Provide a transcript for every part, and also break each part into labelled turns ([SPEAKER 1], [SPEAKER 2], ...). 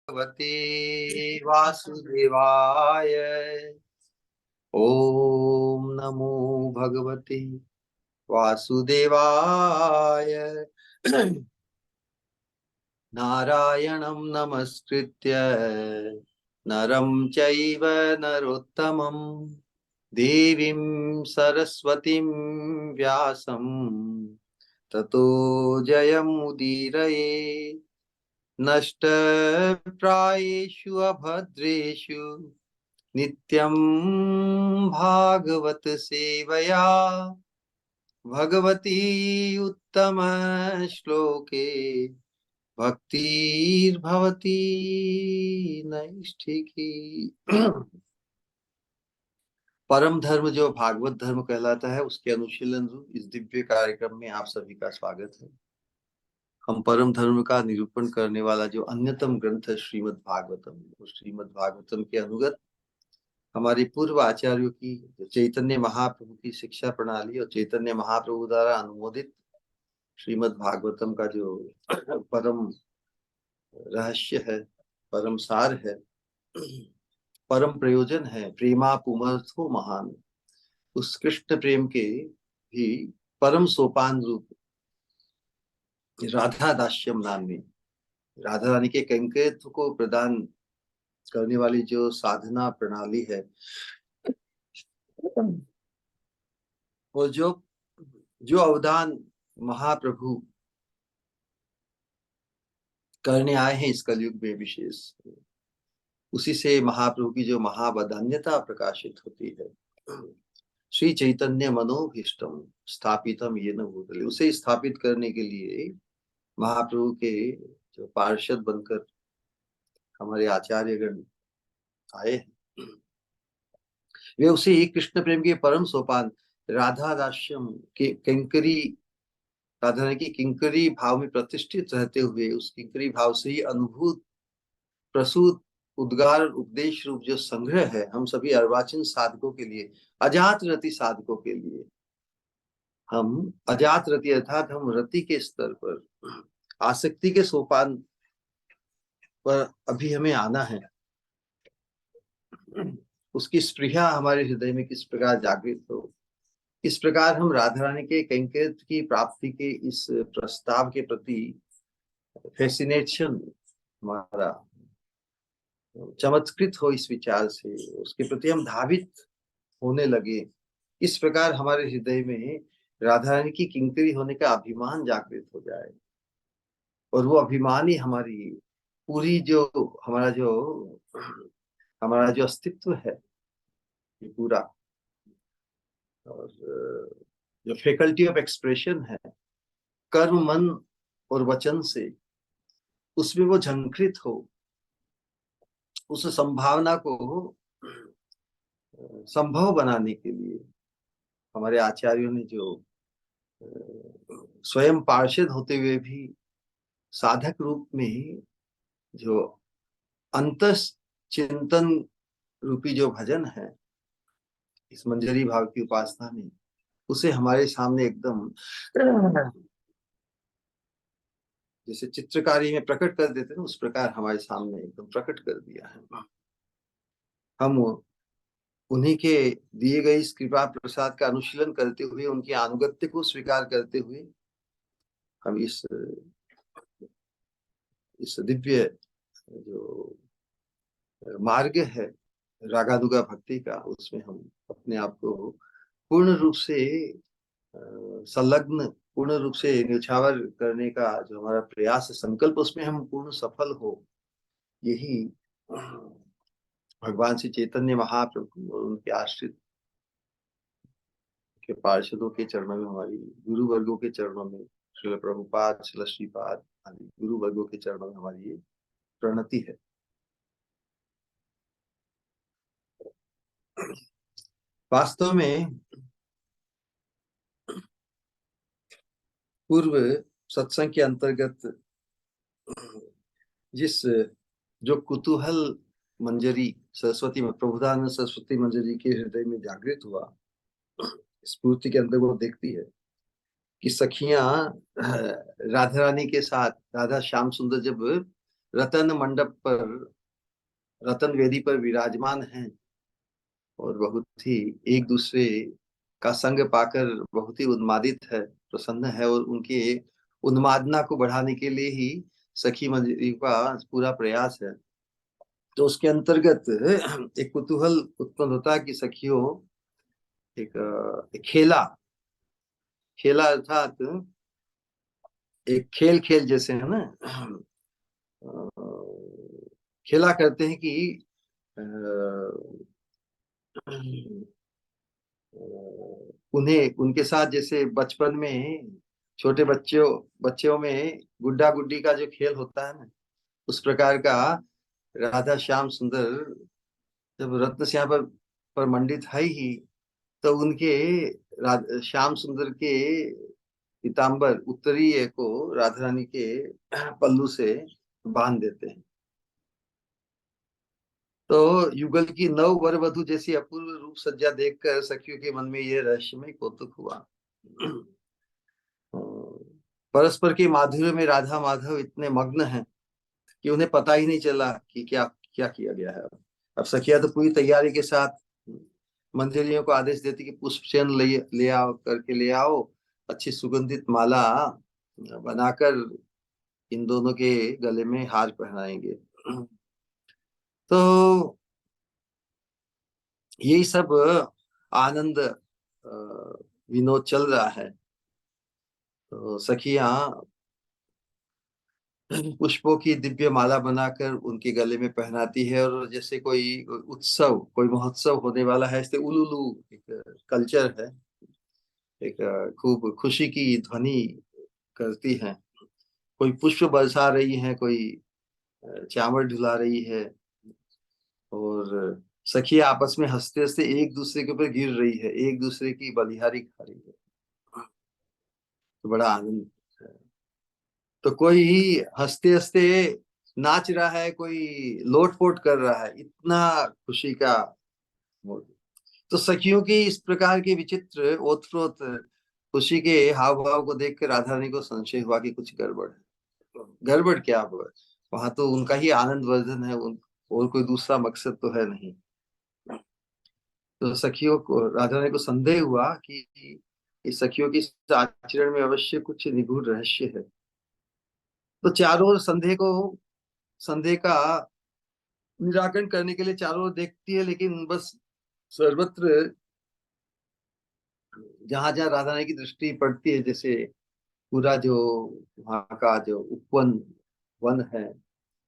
[SPEAKER 1] भगवते वासुदेवाय। ओम नमो भगवते वासुदेवाय। नारायणं नमस्कृत्य नरं चैव नरोत्तमं देवीं सरस्वतीं व्यासं ततो जयमुदीरये। नष्टप्रायेषु अभद्रेषु नित्यं भागवत सेवया भगवती उत्तम श्लोके भक्तिर्भवती नैष्ठिकी। परम धर्म जो भागवत धर्म कहलाता है, उसके अनुशीलन रूप इस दिव्य कार्यक्रम में आप सभी का स्वागत है। हम परम धर्म का निरूपण करने वाला जो अन्यतम ग्रंथ है श्रीमद् भागवतम, उस श्रीमद् भागवतम के अनुगत हमारे पूर्व आचार्यों की चैतन्य महाप्रभु की शिक्षा प्रणाली और चैतन्य महाप्रभु द्वारा अनुमोदित श्रीमद् भागवतम का जो परम रहस्य है, परम सार है, परम प्रयोजन है, प्रेमा पुमर्थो महान, उस कृष्ण प्रेम के भी परम सोपान रूप राधा दास्यम नाम में राधा रानी के कैंकर्यत्व को प्रदान करने वाली जो साधना प्रणाली है, वो जो जो अवदान महाप्रभु करने आए हैं इस कलयुग में विशेष, उसी से महाप्रभु की जो महावदान्यता प्रकाशित होती है। श्री चैतन्य मनोभीष्टम स्थापितम येन भूतले, उसे स्थापित करने के लिए महाप्रभु के जो पार्षद बनकर हमारे आचार्यगण आए हैं, वे उसे एक कृष्ण प्रेम के परम सोपान राधा दास्यम के किंकरी, राधा रानी की किंकरी भाव में प्रतिष्ठित रहते हुए उस किंकरी भाव से ही अनुभूत प्रसूत उद्गार उपदेश रूप जो संग्रह है, हम सभी अर्वाचीन साधकों के लिए, अजात रति साधकों के लिए, हम अजात रति अर्थात हम रति के स्तर पर, आसक्ति के सोपान पर अभी हमें आना है। उसकी स्पृहा हमारे हृदय में किस प्रकार जागृत हो, इस प्रकार हम राधा रानी के कैंकर्यत्व की प्राप्ति के इस प्रस्ताव के प्रति फैसिनेशन हमारा चमत्कृत हो, इस विचार से उसके प्रति हम धावित होने लगे, इस प्रकार हमारे हृदय में राधा रानी की किंकरी होने का अभिमान जागृत हो जाए, और वो अभिमान ही हमारी पूरी जो हमारा जो अस्तित्व है, ये पूरा, और जो फैकल्टी ऑफ एक्सप्रेशन है कर्म मन और वचन से, उसमें वो झंकृत हो, उस संभावना को संभव बनाने के लिए हमारे आचार्यों ने जो स्वयं पार्षद होते हुए भी साधक रूप में जो अंतस चिंतन रूपी जो भजन है, इस मंजरी भाव की उपासना में, उसे हमारे सामने एकदम जैसे चित्रकारी में प्रकट कर देते हैं, उस प्रकार हमारे सामने एकदम प्रकट कर दिया है। हम उन्हीं के दिए गए इस कृपा प्रसाद का अनुशीलन करते हुए, उनके अनुगत्य को स्वीकार करते हुए, हम इस दिव्य जो मार्ग है रागानुगा भक्ति का, उसमें हम अपने आप को पूर्ण रूप से संलग्न, पूर्ण रूप से न्यौछावर करने का जो हमारा प्रयास है, संकल्प, उसमें हम पूर्ण सफल हो, यही भगवान श्री चैतन्य महाप्रभु और उनके आश्रित के पार्षदों के चरणों में, हमारी गुरु वर्गों के चरणों में, श्रील प्रभुपाद, श्रील श्रीपाद आदि गुरु वर्गों के चरणों में हमारी ये प्रणति है। वास्तव में पूर्व सत्संग के अंतर्गत जिस जो कुतूहल मंजरी सरस्वती में, प्रभुदानंद सरस्वती मंजरी के हृदय में जागृत हुआ, स्फूर्ति के अंदर वो देखती है कि सखियां राधा रानी के साथ, राधा श्याम सुंदर जब रतन मंडप पर, रतन वेदी पर विराजमान हैं और बहुत ही एक दूसरे का संग पाकर बहुत ही उन्मादित है, प्रसन्न है, और उनके उन्मादना को बढ़ाने के लिए ही सखी मंजरी का पूरा प्रयास है। तो उसके अंतर्गत एक कुतूहल उत्पन्न होता है कि सखियों एक खेला, खेला अर्थात एक खेल खेल जैसे है ना, अ, खेला करते हैं कि अ, उन्हें उनके साथ जैसे बचपन में छोटे बच्चों बच्चों में गुड्डा गुड्डी का जो खेल होता है ना, उस प्रकार का राधा श्याम सुंदर जब रत्न श्याम पर मंडित है ही, तो उनके श्याम सुंदर के पीताम्बर उत्तरीय को राधा रानी के पल्लू से बांध देते हैं। तो युगल की नव वर वधु जैसी अपूर्व रूप सज्जा देखकर सखियों के मन में यह रहस्यमय कौतुक हुआ। परस्पर के माधुर्य में राधा माधव इतने मग्न हैं कि उन्हें पता ही नहीं चला कि क्या क्या किया गया है। अब सखिया तो पूरी तैयारी के साथ मंजरियों को आदेश देती कि पुष्प चयन ले आओ, करके ले आओ, अच्छी सुगंधित माला बनाकर इन दोनों के गले में हार पहनाएंगे। तो यही सब आनंद विनोद चल रहा है। तो सखियां पुष्पों की दिव्य माला बनाकर उनके गले में पहनाती है, और जैसे कोई उत्सव, कोई महोत्सव होने वाला है, इससे उलुलू एक कल्चर है, एक खूब खुशी की ध्वनि करती हैं। कोई पुष्प बरसा रही है, कोई चावल ढुला रही है, और सखियां आपस में हंसते हंसते एक दूसरे के ऊपर गिर रही है, एक दूसरे की बलिहारी खा रही है। तो बड़ा आनंद है। तो कोई हंसते हंसते नाच रहा है, कोई लोटपोट कर रहा है, इतना खुशी का मोड़। तो सखियों की इस प्रकार के विचित्र ओतप्रोत खुशी के हाव भाव को देख कर राधा रानी को संशय हुआ कि कुछ गड़बड़ है। गड़बड़ क्या हुआ, वहां तो उनका ही आनंद वर्धन है, और कोई दूसरा मकसद तो है नहीं। तो सखियों को, राधा रानी को संदेह हुआ कि इस सखियों की इस आचरण में अवश्य कुछ निगूढ़ रहस्य है। तो चारों ओर संदेह का निराकरण करने के लिए चारों ओर देखती है, लेकिन बस सर्वत्र जहां जहां राधा रानी की दृष्टि पड़ती है, जैसे पूरा जो वहाँ का जो उपवन वन है,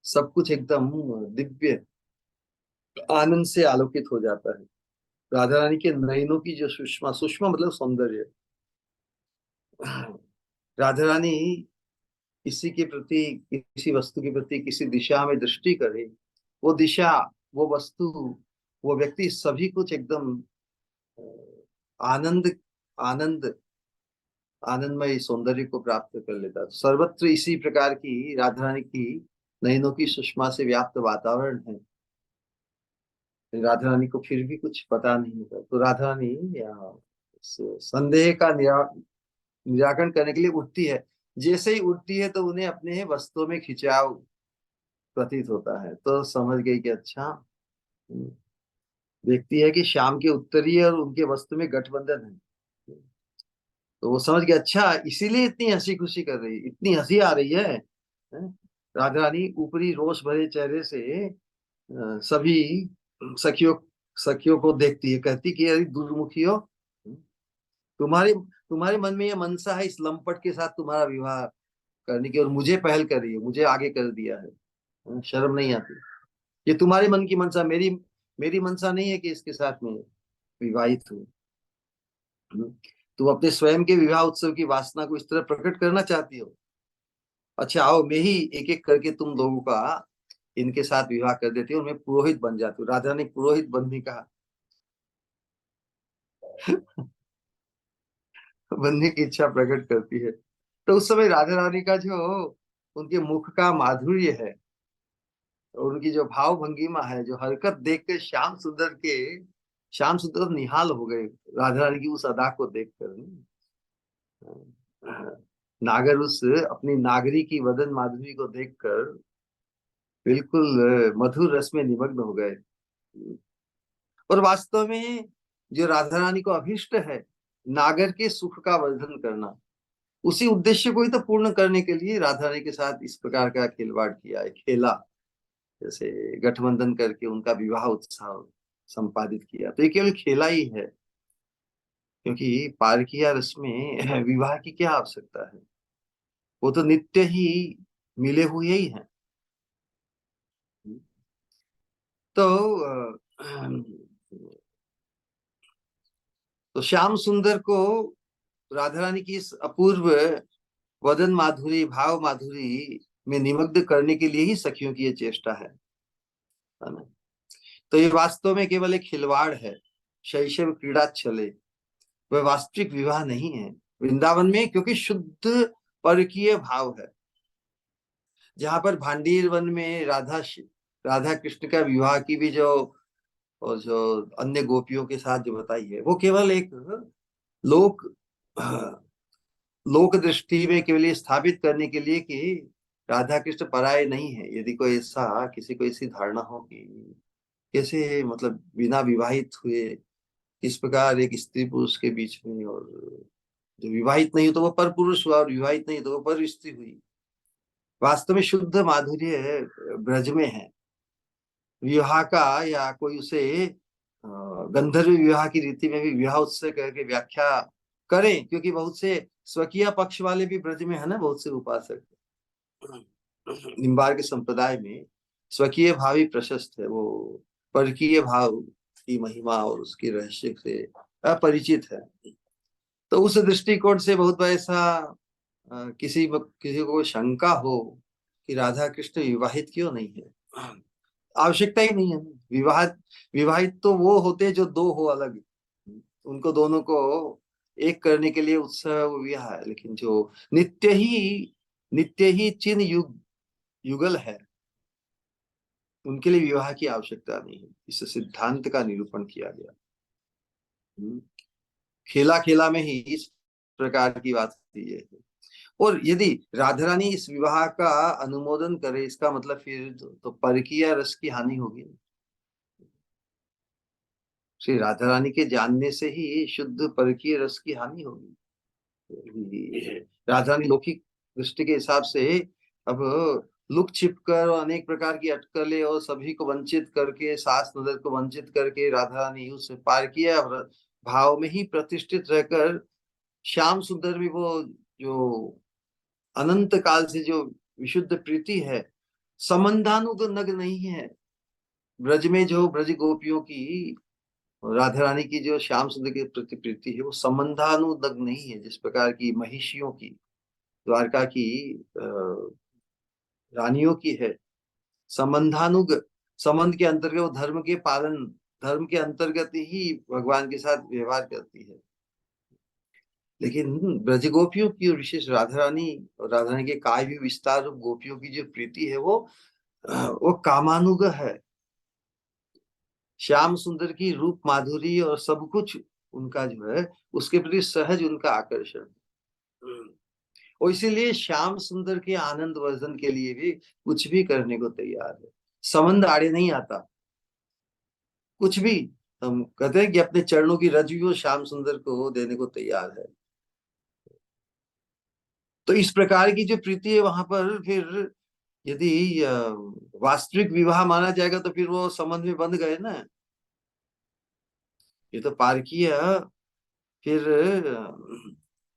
[SPEAKER 1] सब कुछ एकदम दिव्य आनंद से आलोकित हो जाता है। राधा रानी के नयनों की जो सुषमा, सुषमा मतलब सौंदर्य, राधा रानी किसी के प्रति, किसी वस्तु के प्रति किसी दिशा में दृष्टि करे, वो दिशा, वो वस्तु, वो व्यक्ति, सभी कुछ एकदम आनंद आनंद आनंदमय सौंदर्य को प्राप्त कर लेता है। सर्वत्र इसी प्रकार की राधा रानी की नयनों की सुषमा से व्याप्त वातावरण है। राधा रानी को फिर भी कुछ पता नहीं होता, तो राधा रानी इस संदेह का निराकरण करने के लिए उठती है। जैसे ही उठती है तो उन्हें अपने वस्त्रों में खिंचाव प्रतीत होता है, तो समझ गई कि अच्छा, देखती है कि शाम के उत्तरीय और उनके वस्त्र में गठबंधन है। तो वो समझ गया, अच्छा इसीलिए इतनी हंसी खुशी कर रही, इतनी हंसी आ रही है, हैं? राधा रानी ऊपरी रोष भरे चेहरे से सभी सखियों सखियों को देखती है, कहती कि अरे दुर्मुखी हो, तुम्हारे तुम्हारे मन में ये मनसा है इस लंपट के साथ तुम्हारा विवाह करने की, और मुझे पहल कर रही है, मुझे आगे कर दिया है। शर्म नहीं आती? ये तुम्हारे मन की मनसा, मेरी मेरी मनसा नहीं है कि इसके साथ में विवाहित हूँ। तुम अपने स्वयं के विवाह उत्सव की वासना को इस तरह प्रकट करना चाहती हो। अच्छा आओ, मैं ही एक एक करके तुम लोगों का इनके साथ विवाह कर देती हूँ और मैं पुरोहित बन जाती हूँ। राधा ने पुरोहित बनने का बनने की इच्छा प्रकट करती है। तो उस समय राधा रानी का जो उनके मुख का माधुर्य है, और उनकी जो भाव भंगिमा है, जो हरकत देख के श्याम सुंदर निहाल हो गए राधा रानी की उस अदा को देखकर। नागर उस अपनी नागरी की वदन माधुरी को देखकर बिल्कुल मधुर रस में निमग्न हो गए। और वास्तव में जो राधा रानी को अभिष्ट है, नागर के सुख का वर्धन करना, उसी उद्देश्य को ही तो पूर्ण करने के लिए राधा रानी के साथ इस प्रकार का खिलवाड़ किया है, खेला। जैसे गठबंधन करके उनका विवाह उत्सव संपादित किया, तो ये केवल खेला ही है। क्योंकि पारकिया रस में विवाह की क्या आवश्यकता है, वो तो नित्य ही मिले हुए ही हैं। तो तो श्याम सुंदर को राधा रानी की इस अपूर्व वदन माधुरी, भाव माधुरी में निमग्न करने के लिए ही सखियों की ये चेष्टा है ना। तो ये वास्तव में केवल एक खिलवाड़ है, शैशव क्रीड़ा चले, वह वास्तविक विवाह नहीं है वृंदावन में। क्योंकि शुद्ध परकीय भाव है। जहां पर भांडीर वन में राधा कृष्ण का विवाह की भी जो, और जो अन्य गोपियों के साथ जो बताई है, वो केवल एक लोक लोक दृष्टि में केवल ये स्थापित करने के लिए कि राधा कृष्ण पराये नहीं है। यदि कोई ऐसा, किसी को ऐसी धारणा हो कि कैसे मतलब बिना विवाहित हुए इस प्रकार एक स्त्री पुरुष के बीच में, और जो विवाहित नहीं हो तो वो पर पुरुष हुआ, और विवाहित नहीं तो वो पर स्त्री हुई। वास्तव में शुद्ध माधुर्य ब्रज में है विवाह का। या कोई उसे गंधर्व विवाह की रीति में भी विवाह उत्सव करके व्याख्या करें, क्योंकि बहुत से स्वकीय पक्ष वाले भी ब्रज में है ना, बहुत से उपासक। निम्बार्क संप्रदाय में स्वकीय भाव ही प्रशस्त है, वो परकीय भाव की महिमा और उसकी रहस्य से अपरिचित है। तो उस दृष्टिकोण से बहुत बार ऐसा किसी को शंका हो कि राधा कृष्ण विवाहित क्यों नहीं है, आवश्यकता ही नहीं है। विवाह विवाहित तो वो होते हैं जो दो हो अलग, उनको दोनों को एक करने के लिए उत्सव विवाह है। लेकिन जो नित्य ही चिन्ह युगल है, उनके लिए विवाह की आवश्यकता नहीं है। इस सिद्धांत का निरूपण किया गया। खेला खेला में ही इस प्रकार की बात होती है। और यदि राधा रानी इस विवाह का अनुमोदन करे, इसका मतलब फिर तो परकीय रस की हानि होगी। श्री राधा रानी के जानने से ही शुद्ध परकीय रस की हानि होगी। राधा रानी लौकिक दृष्टि के हिसाब से अब लुक छिप कर और अनेक प्रकार की अटकलें और सभी को वंचित करके, सास नजर को वंचित करके, राधा रानी उस पारकीय भाव में ही प्रतिष्ठित रहकर श्याम सुंदर भी वो जो अनंत काल से जो विशुद्ध प्रीति है, संबंधानुग नहीं है। ब्रज में जो ब्रज गोपियों की, राधा रानी की जो श्याम सुंदर के प्रति प्रीति है, वो संबंधानुग नहीं है, जिस प्रकार की महिषियों की, द्वारका की रानियों की है। संबंधानुग, संबंध के अंतर्गत वो धर्म के पालन, धर्म के अंतर्गत ही भगवान के साथ व्यवहार करती है। लेकिन ब्रज गोपियों की और विशेष राधा रानी और राधा रानी के काव्य विस्तार रूप गोपियों की जो प्रीति है, वो कामानुग है। श्याम सुंदर की रूप माधुरी और सब कुछ उनका जो है, उसके प्रति सहज उनका आकर्षण। और इसीलिए श्याम सुंदर के आनंद वर्धन के लिए भी कुछ भी करने को तैयार है। संबंध आड़े नहीं आता कुछ भी। हम कहते हैं कि अपने चरणों की रज भी वो श्याम सुंदर को देने को तैयार है। तो इस प्रकार की जो प्रीति है वहां पर, फिर यदि वास्तविक विवाह माना जाएगा तो फिर वो संबंध में बंध गए ना। ये तो पारकीय, फिर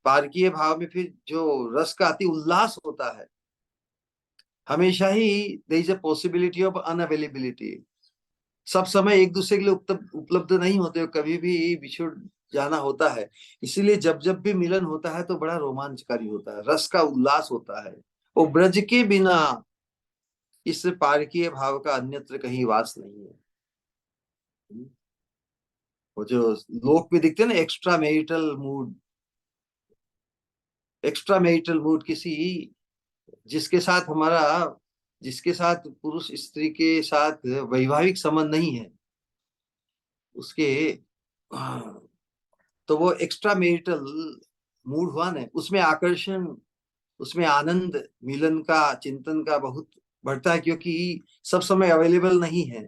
[SPEAKER 1] पारकीय भाव में फिर जो रस का अति उल्लास होता है, हमेशा ही there is a possibility of unavailability. सब समय एक दूसरे के लिए उपलब्ध नहीं होते हो, कभी भी बिछुड़ जाना होता है। इसीलिए जब जब भी मिलन होता है तो बड़ा रोमांचकारी होता है, रस का उल्लास होता है। और ब्रज के बिना इस पारकीय भाव का अन्यत्र कहीं वास नहीं है। वो जो लोक में दिखते हैं ना, एक्स्ट्रा मैरिटल मूड किसी, जिसके साथ हमारा, जिसके साथ पुरुष स्त्री के साथ वैवाहिक संबंध नहीं है, उसके, तो वो एक्स्ट्रा मैरिटल मूड हुआ ना, उसमें आकर्षण, उसमें आनंद, मिलन का, चिंतन का बहुत बढ़ता है क्योंकि सब समय अवेलेबल नहीं है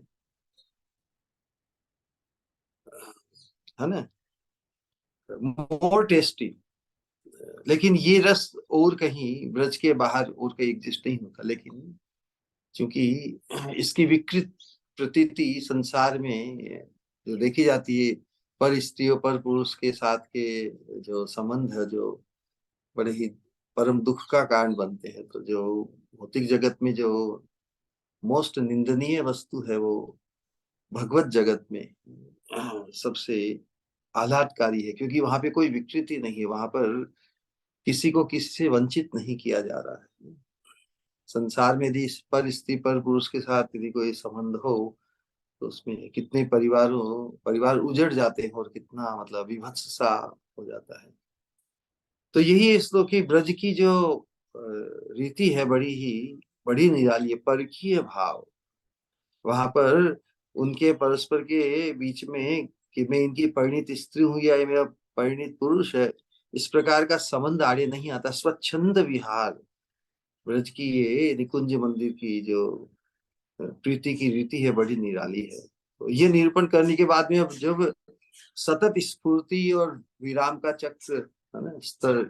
[SPEAKER 1] ना, मोर टेस्टी। लेकिन ये रस और कहीं ब्रज के बाहर और कहीं एग्जिस्ट नहीं होता, लेकिन क्योंकि इसकी विकृत प्रतीति संसार में जो देखी जाती है, पर स्त्रियों पर पुरुष के साथ के जो संबंध है, जो बड़े ही परम दुख का कारण बनते हैं, तो जो भौतिक जगत में जो मोस्ट निंदनीय वस्तु है, वो भगवत जगत में सबसे आह्लादकारी है, क्योंकि वहां पे कोई विकृति नहीं है, वहां पर किसी को किसी से वंचित नहीं किया जा रहा है। संसार में यदि पर स्त्री पर पुरुष के साथ यदि कोई संबंध हो, तो उसमें कितने परिवार उजड़ जाते हैं, और कितना मतलब विभत्स सा हो जाता है। तो यही इस श्लोक की ब्रज की जो रीति है, बड़ी निराली है, परकीय भाव। वहां पर उनके परस्पर के बीच में कि मैं इनकी परिणीत स्त्री हूँ या ये मेरा परिणीत पुरुष है, इस प्रकार का संबंध आड़े नहीं आता। स्वच्छंद विहार, ब्रज की ये निकुंज मंदिर की जो प्रीति की रीति है, बड़ी निराली है। तो ये निरूपण करने के बाद में अब जब सतत स्फूर्ति और विराम का चक्र है ना, स्तर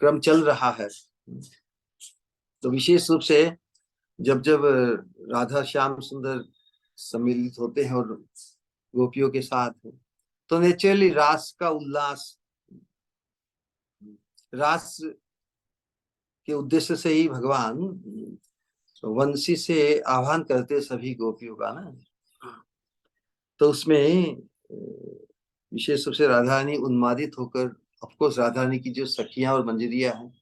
[SPEAKER 1] क्रम चल रहा है, तो विशेष रूप से जब जब राधा श्याम सुंदर सम्मिलित होते हैं और गोपियों के साथ, तो नेचुरली रास का उल्लास, रास के उद्देश्य से ही भगवान वंशी से आह्वान करते सभी गोपियों का ना। तो उसमें विशेष रूप से राधा रानी उन्मादित होकर, ऑफकोर्स राधा रानी की जो सखियां और मंजरियां हैं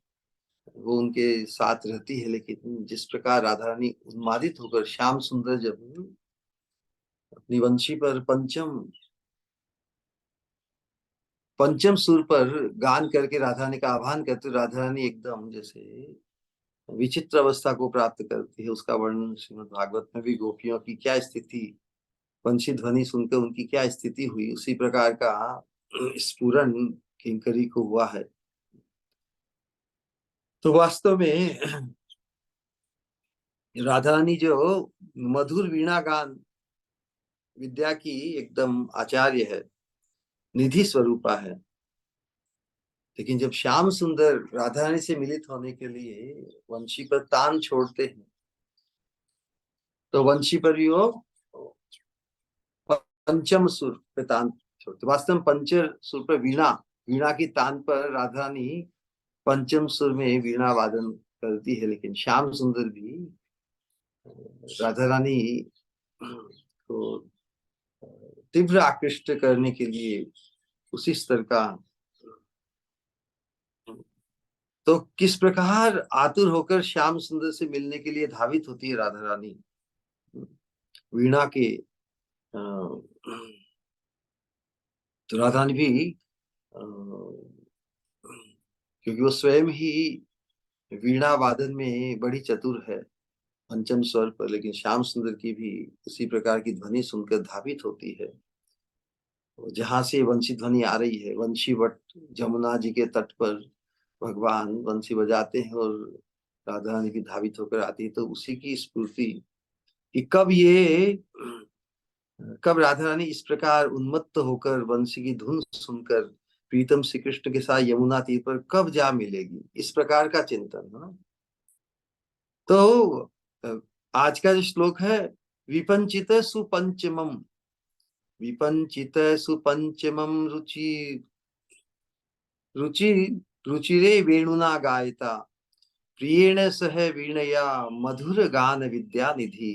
[SPEAKER 1] वो उनके साथ रहती है, लेकिन जिस प्रकार राधा रानी उन्मादित होकर श्याम सुंदर जब अपनी वंशी पर पंचम पंचम सुर पर गान करके राधा रानी का आह्वान करते, राधा रानी एकदम जैसे विचित्र अवस्था को प्राप्त करती है। उसका वर्णन श्रीमद् भागवत में भी, गोपियों की क्या स्थिति, वंशी ध्वनि सुनकर उनकी क्या स्थिति हुई, उसी प्रकार का स्फुरन किंकरी को हुआ है। तो वास्तव में राधा रानी जो मधुर वीणा गान विद्या की एकदम आचार्य है, निधि स्वरूपा है, लेकिन जब श्याम सुंदर राधा रानी से मिलित होने के लिए वंशी पर तान छोड़ते हैं, तो वंशी पर भी वो पंचम सुर पे तान छोड़ते। वास्तव में पंचम सुर पर वीणा वीणा की तान पर राधा रानी पंचम सुर में वीणा वादन करती है, लेकिन श्याम सुंदर भी राधा रानी को तीव्र आकृष्ट करने के लिए उसी स्तर का, तो किस प्रकार आतुर होकर श्याम सुंदर से मिलने के लिए धावित होती है राधा रानी वीणा के। तो राधा रानी भी क्योंकि वो स्वयं ही वीणा वादन में बड़ी चतुर है पंचम स्वर पर, लेकिन श्याम सुंदर की भी उसी प्रकार की ध्वनि सुनकर धावित होती है। जहां से वंशी ध्वनि आ रही है, वंशी वट जमुना जी के तट पर भगवान वंशी बजाते हैं और राधा रानी भी धावित होकर आती है, तो उसी की स्फूर्ति कि कब राधा रानी इस प्रकार उन्मत्त होकर वंशी की धुन सुनकर प्रीतम श्री कृष्ण के साथ यमुना तीर पर कब जा मिलेगी, इस प्रकार का चिंतन है ना। तो आज का जो श्लोक है, विपंचित सुपंचमम, विपंचित सुपंचमम रुचि रुचि रुचिरे वेणुना गायता, प्रियेण सह वीणया मधुर गान विद्या निधि,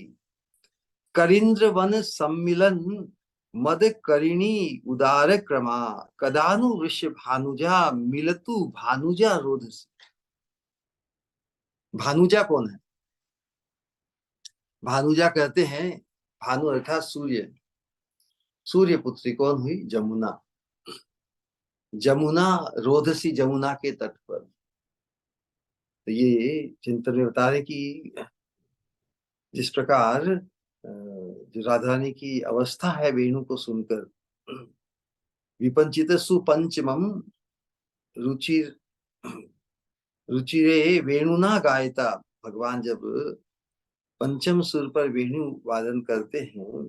[SPEAKER 1] करींद्र वन सम्मिलन मद करिणी उदार क्रमा, कदानु वृष भानुजा मिलतु भानुजा रोध। भानुजा कौन है? भानुजा कहते हैं, भानु अर्थात सूर्य, सूर्य पुत्री कौन हुई? जमुना। जमुना रोधसी, जमुना के तट पर। तो ये चिंतन में बता रहे कि जिस प्रकार जो राधा रानी की अवस्था है वेणु को सुनकर, विपंचित सुपंचमम रुचि रुचिरे वेणुना गायता, भगवान जब पंचम सुर पर वेणु वादन करते हैं,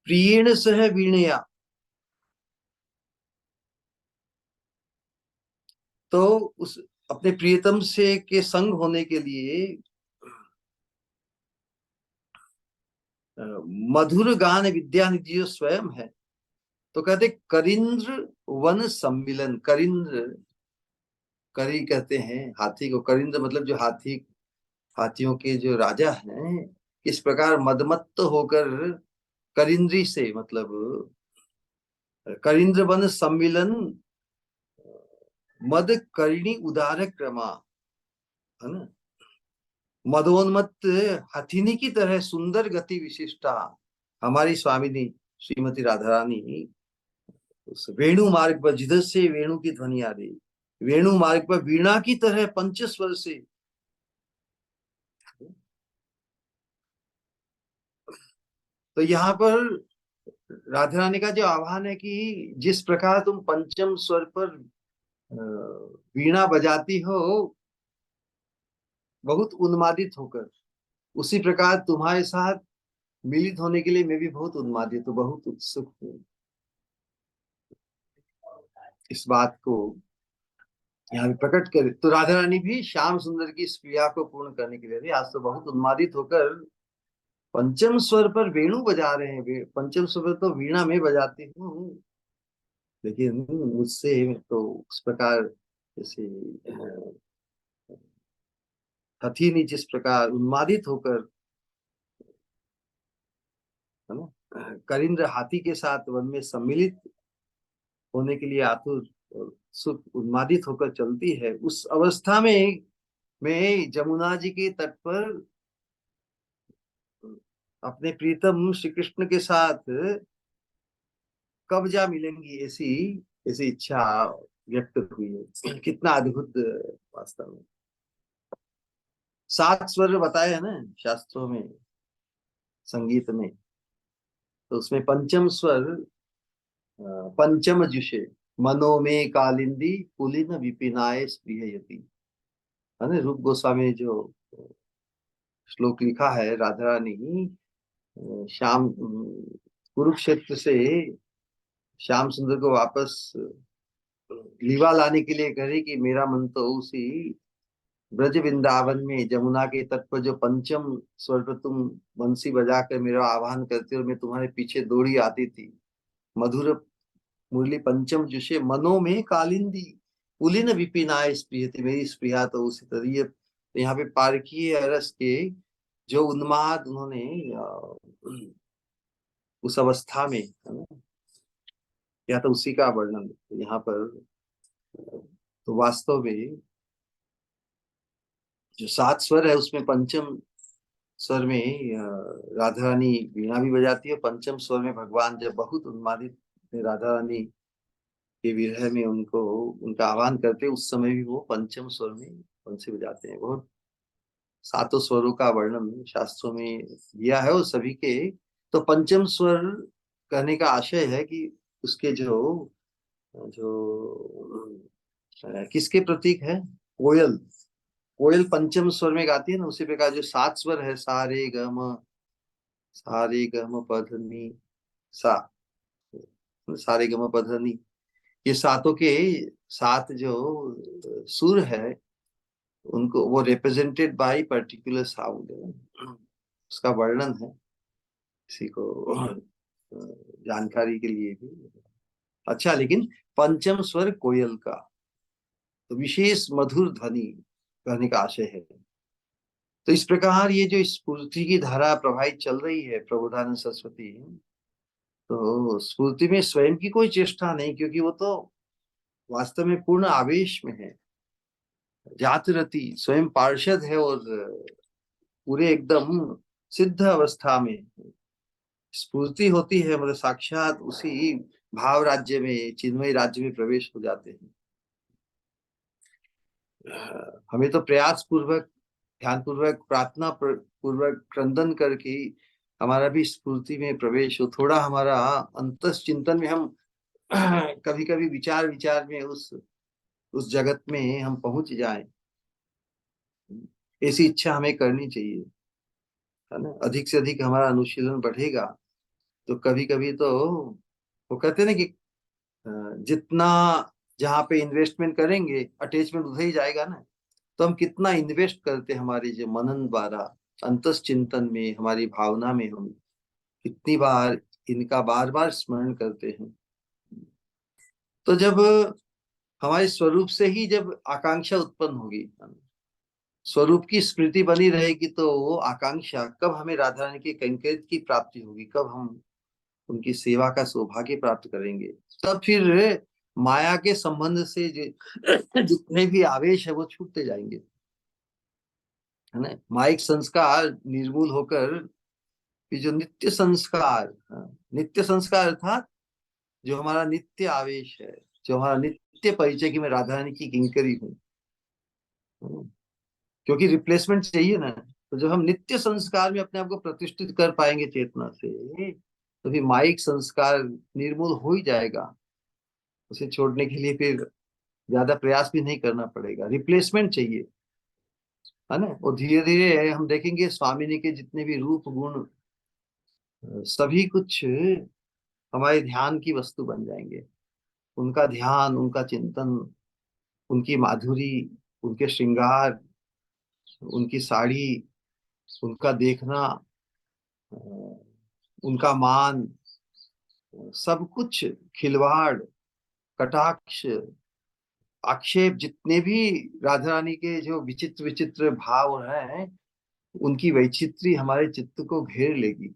[SPEAKER 1] प्रियेण सह वीणया, तो उस अपने प्रियतम से के संग होने के लिए मधुर गान विद्या निधि जो स्वयं है, तो कहते करिंद्र वन सम्मिलन। करिंद्र, करी कहते हैं हाथी को, करिंद्र मतलब जो हाथी, हाथियों के जो राजा हैं, इस प्रकार मदमत्त होकर करिंद्री से मतलब करिंद्र वन सम्मिलन, मद करिणी उदार क्रमा, है ना, मदोन्मत्त हथिनी की तरह सुंदर गति विशिष्टा हमारी स्वामिनी श्रीमती राधा रानी उस वेणु मार्ग पर, जिधर से वेणु की ध्वनि आ रही, वेणु मार्ग पर वीणा की तरह पंचस्वर से, तो यहाँ पर राधा रानी का जो आह्वान है कि जिस प्रकार तुम पंचम स्वर पर वीणा बजाती हो बहुत उन्मादित होकर, उसी प्रकार तुम्हारे साथ मिलित होने के लिए मैं भी बहुत उन्मादित हूँ, बहुत उत्सुक हूँ। इस बात को यहाँ पे प्रकट करे तो राधा रानी भी श्याम सुंदर की इस क्रिया को पूर्ण करने के लिए आज तो बहुत उन्मादित होकर पंचम स्वर पर वेणु बजा रहे हैं। पंचम स्वर पर तो वीणा में बजाती हूँ, लेकिन मुझसे तो उस प्रकार जैसे हथीनी जिस प्रकार उन्मादित होकर, है ना, करिंद्र हाथी के साथ वन में सम्मिलित होने के लिए आतुर और सुख उन्मादित होकर चलती है, उस अवस्था में मैं जमुना जी के तट पर अपने प्रीतम श्री कृष्ण के साथ कब जा मिलेंगी, ऐसी ऐसी इच्छा व्यक्त हुई है। कितना अद्भुत वास्तव में। 7 स्वर बताए हैं ना शास्त्रों में, संगीत में, तो उसमें पंचम स्वर पंचम जुषे मनो में कालिंदी पुलिन विपिनाय स्पृहयति, है ना। रूप गोस्वामी ने जो श्लोक लिखा है, राधा रानी श्याम कुरुक्षेत्र से श्याम सुंदर को वापस लीवा लाने के लिए करे कि मेरा मन तो उसी ब्रज वृंदावन में जमुना के तट पर जो पंचम स्वर पर तुम बंसी बजाकर मेरा आह्वान करते हो, मैं तुम्हारे पीछे दौड़ी आती थी, मधुर मुरली पंचम जुषे मनो में कालिंदी पुलिन विपिनाय स्पृहति, मेरी स्पृहा तो उसी तरह। ये यहाँ पे पारकीय रस के जो उन्माद उन्होंने उस अवस्था में, है ना, या तो उसी का वर्णन यहाँ पर। तो वास्तव में जो 7 स्वर है उसमें पंचम स्वर में राधा रानी वीणा भी बजाती है, पंचम स्वर में भगवान जब बहुत उन्मादित राधा रानी के विरह में उनको उनका आह्वान करते, उस समय भी वो पंचम स्वर में बंसी बजाते हैं। बहुत 7 स्वरों का वर्णन शास्त्रों में दिया है और सभी के, तो पंचम स्वर कहने का आशय है कि उसके जो जो किसके प्रतीक है, कोयल, कोयल पंचम स्वर में गाती है ना, उसी प्रकार जो 7 स्वर है सारे गम पधनी सा, सारे गम पधनी, ये सातों के 7 जो सुर है उनको वो रिप्रेजेंटेड बाय पर्टिकुलर साउंड है, उसका वर्णन है किसी को जानकारी के लिए भी। अच्छा, लेकिन पंचम स्वर कोयल का तो विशेष मधुर ध्वनि कहने का आशय है। तो इस प्रकार ये जो स्फूर्ति की धारा प्रवाहित चल रही है प्रबोधानंद सरस्वती, तो स्फूर्ति में स्वयं की कोई चेष्टा नहीं, क्योंकि वो तो वास्तव में पूर्ण आवेश में है, जातरति स्वयं पार्षद है और पूरे एकदम सिद्ध अवस्था में स्फूर्ति होती है, मतलब साक्षात उसी भाव राज्य में, चिन्मय राज्य में प्रवेश हो जाते हैं। हमें तो प्रयास पूर्वक, ध्यान पूर्वक, प्रार्थना पूर्वक क्रंदन करके हमारा भी स्फूर्ति में प्रवेश हो, थोड़ा हमारा अंतस चिंतन में हम कभी कभी विचार विचार में उस जगत में हम पहुंच जाएं, ऐसी इच्छा हमें करनी चाहिए। है ना, अधिक से अधिक हमारा अनुशीलन बढ़ेगा तो कभी कभी तो वो कहते हैं ना कि अ, जितना जहाँ पे इन्वेस्टमेंट करेंगे अटैचमेंट उधर ही जाएगा ना। तो हम कितना इन्वेस्ट करते हैं हमारे जो मनन द्वारा, अंतस चिंतन में, हमारी भावना में, हम कितनी बार इनका बार बार स्मरण करते हैं। तो जब हमारे स्वरूप से ही जब आकांक्षा उत्पन्न होगी, स्वरूप की स्मृति बनी रहेगी, तो वो आकांक्षा कब हमें राधा रानी के कैंकेत की प्राप्ति होगी, कब हम उनकी सेवा का सौभाग्य प्राप्त करेंगे, तब फिर माया के संबंध से जितने भी आवेश है वो छूटते जाएंगे, है ना। माइक संस्कार निर्मूल होकर ये जो नित्य संस्कार, नित्य संस्कार अर्थात जो हमारा नित्य आवेश है, जो हमारा नित्य परिचय कि मैं राधा रानी की किंकरी हूँ, क्योंकि रिप्लेसमेंट चाहिए ना। तो जब हम नित्य संस्कार में अपने आप को प्रतिष्ठित कर पाएंगे चेतना से, तो फिर माइक संस्कार निर्मूल हो ही जाएगा। उसे छोड़ने के लिए फिर ज्यादा प्रयास भी नहीं करना पड़ेगा, रिप्लेसमेंट चाहिए, है ना। और धीरे धीरे हम देखेंगे स्वामिनी के जितने भी रूप गुण सभी कुछ हमारे ध्यान की वस्तु बन जाएंगे। उनका ध्यान, उनका चिंतन, उनकी माधुरी, उनके श्रृंगार, उनकी साड़ी, उनका देखना, अ, उनका मान, सब कुछ, खिलवाड़, कटाक्ष, आक्षेप, जितने भी राधा रानी के जो विचित्र विचित्र भाव हैं, उनकी वैचित्री हमारे चित्त को घेर लेगी,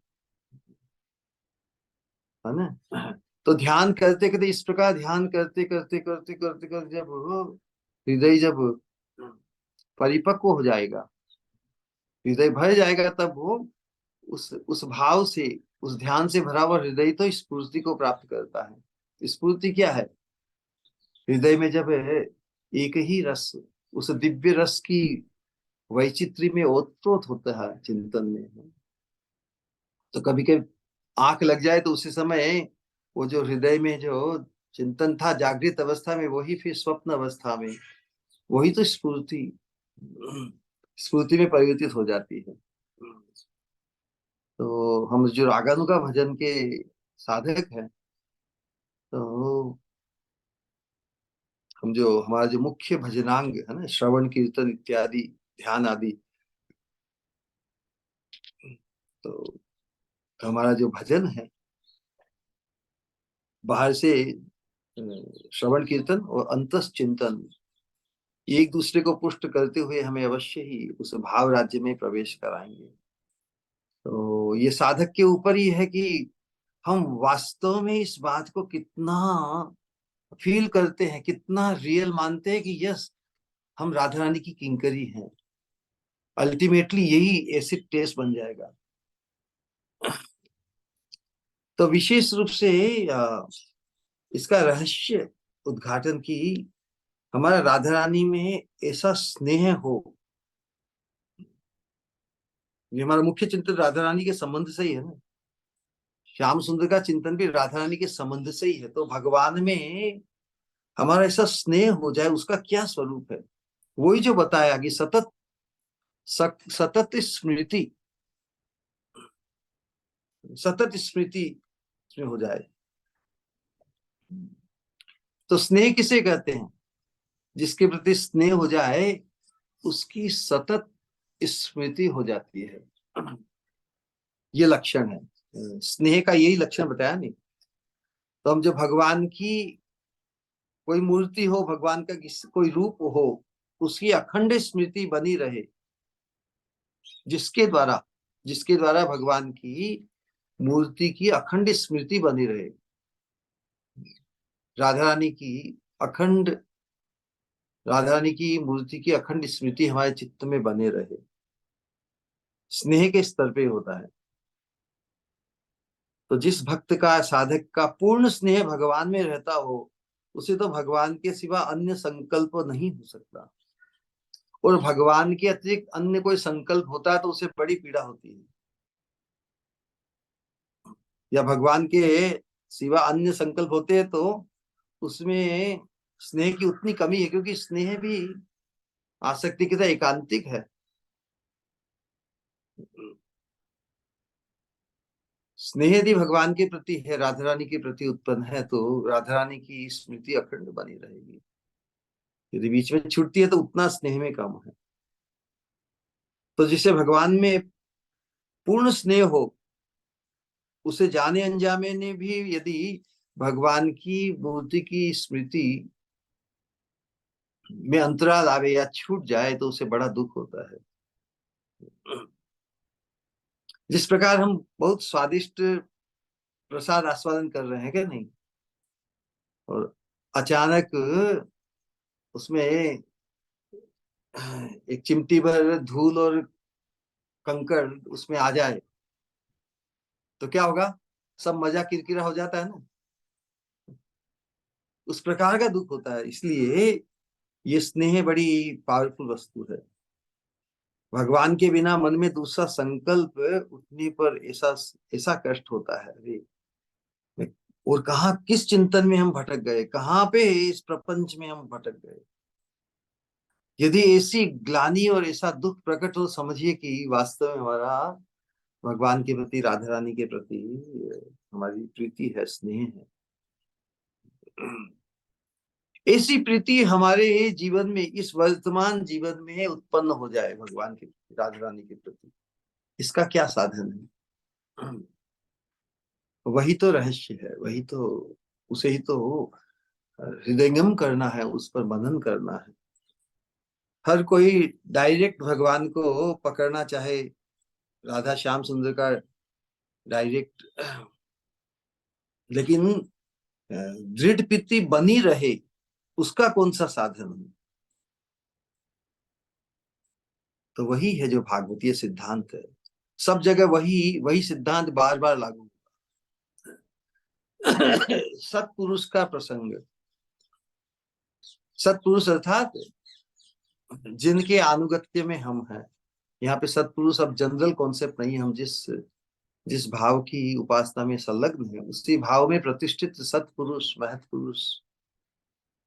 [SPEAKER 1] है ना। तो ध्यान करते करते, इस प्रकार ध्यान करते करते करते करते करते जब हृदय जब परिपक्व हो जाएगा, हृदय भर जाएगा, तब वो उस भाव से, उस ध्यान से भरा हुआ हृदय तो स्फूर्ति को प्राप्त करता है। स्फूर्ति क्या है? हृदय में जब एक ही रस, उस दिव्य रस की वैचित्री में ओतप्रोत होता है चिंतन में, तो कभी कभी आंख लग जाए तो उसी समय वो जो हृदय में जो चिंतन था जागृत अवस्था में, वही फिर स्वप्न अवस्था में, वही तो स्फूर्ति स्फूर्ति में परिवर्तित हो जाती है। तो हम जो रागानुगा भजन के साधक हैं, तो हम जो हमारा जो मुख्य भजनांग है ना, श्रवण कीर्तन इत्यादि, ध्यान आदि, तो हमारा जो भजन है बाहर से श्रवण कीर्तन और अंतस चिंतन एक दूसरे को पुष्ट करते हुए हमें अवश्य ही उस भाव राज्य में प्रवेश कराएंगे। तो ये साधक के ऊपर ही है कि हम वास्तव में इस बात को कितना फील करते हैं, कितना रियल मानते हैं कि यस, हम राधा रानी की किंकरी हैं। अल्टीमेटली यही एसिड टेस्ट बन जाएगा। तो विशेष रूप से इसका रहस्य उद्घाटन की, हमारा राधा रानी में ऐसा स्नेह हो। ये हमारा मुख्य चिंतन राधा रानी के संबंध से ही है ना। श्याम सुंदर का चिंतन भी राधा रानी के संबंध से ही है। तो भगवान में हमारा ऐसा स्नेह हो जाए, उसका क्या स्वरूप है, वही जो बताया कि सतत सतत स्मृति, सतत स्मृति में हो जाए। तो स्नेह किसे कहते हैं? जिसके प्रति स्नेह हो जाए उसकी सतत स्मृति हो जाती है। ये लक्षण है स्नेह का, यही लक्षण बताया नहीं। तो हम जो भगवान की कोई मूर्ति हो, भगवान का कोई रूप हो, उसकी अखंड स्मृति बनी रहे, जिसके द्वारा जिसके द्वारा भगवान की मूर्ति की अखंड स्मृति बनी रहे, राधा रानी की अखंड, राधा रानी की मूर्ति की अखंड स्मृति हमारे चित्त में बने रहे, स्नेह के स्तर पे होता है। तो जिस भक्त का, साधक का पूर्ण स्नेह भगवान में रहता हो, उसे तो भगवान के सिवा अन्य संकल्प नहीं हो सकता। और भगवान के अतिरिक्त अन्य कोई संकल्प होता है तो उसे बड़ी पीड़ा होती है। या भगवान के सिवा अन्य संकल्प होते हैं तो उसमें स्नेह की उतनी कमी है, क्योंकि स्नेह भी आसक्ति की तरह एकांतिक है। स्नेह यदि भगवान के प्रति है, राधा रानी के प्रति उत्पन्न है, तो राधा रानी की स्मृति अखंड बनी रहेगी। यदि बीच में छूटती है तो उतना स्नेह में कम है। तो जिसे भगवान में पूर्ण स्नेह हो, उसे जाने अनजाने ने भी यदि भगवान की मूर्ति की स्मृति में अंतराल आवे या छूट जाए तो उसे बड़ा दुख होता है। जिस प्रकार हम बहुत स्वादिष्ट प्रसाद आस्वादन कर रहे हैं, क्या नहीं, और अचानक उसमें एक चिमटी भर धूल और कंकड़ उसमें आ जाए तो क्या होगा? सब मजा किरकिरा हो जाता है ना। उस प्रकार का दुख होता है। इसलिए ये स्नेह बड़ी पावरफुल वस्तु है। भगवान के बिना मन में दूसरा संकल्प उठने पर ऐसा ऐसा कष्ट होता है। अरे, और कहा किस चिंतन में हम भटक गए, कहाँ पे इस प्रपंच में हम भटक गए। यदि ऐसी ग्लानि और ऐसा दुख प्रकट हो, समझिए कि वास्तव में हमारा भगवान के प्रति, राधा रानी के प्रति हमारी प्रीति है, स्नेह है। ऐसी प्रीति हमारे जीवन में, इस वर्तमान जीवन में उत्पन्न हो जाए भगवान के प्रति, राधा रानी के प्रति, इसका क्या साधन है? वही तो रहस्य है, वही तो, उसे ही तो हृदयंगम करना है, उस पर मनन करना है। हर कोई डायरेक्ट भगवान को पकड़ना चाहे, राधा श्याम सुंदर का डायरेक्ट, लेकिन दृढ़ प्रीति बनी रहे, उसका कौन सा साधन है? तो वही है जो भागवतीय सिद्धांत है। सब जगह वही वही सिद्धांत बार बार लागू। सत्पुरुष का प्रसंग, सत्पुरुष अर्थात जिनके आनुगत्य में हम हैं। यहाँ पे सत्पुरुष अब जनरल कॉन्सेप्ट नहीं है। हम जिस जिस भाव की उपासना में संलग्न है, उसी भाव में प्रतिष्ठित सत्पुरुष, महत्पुरुष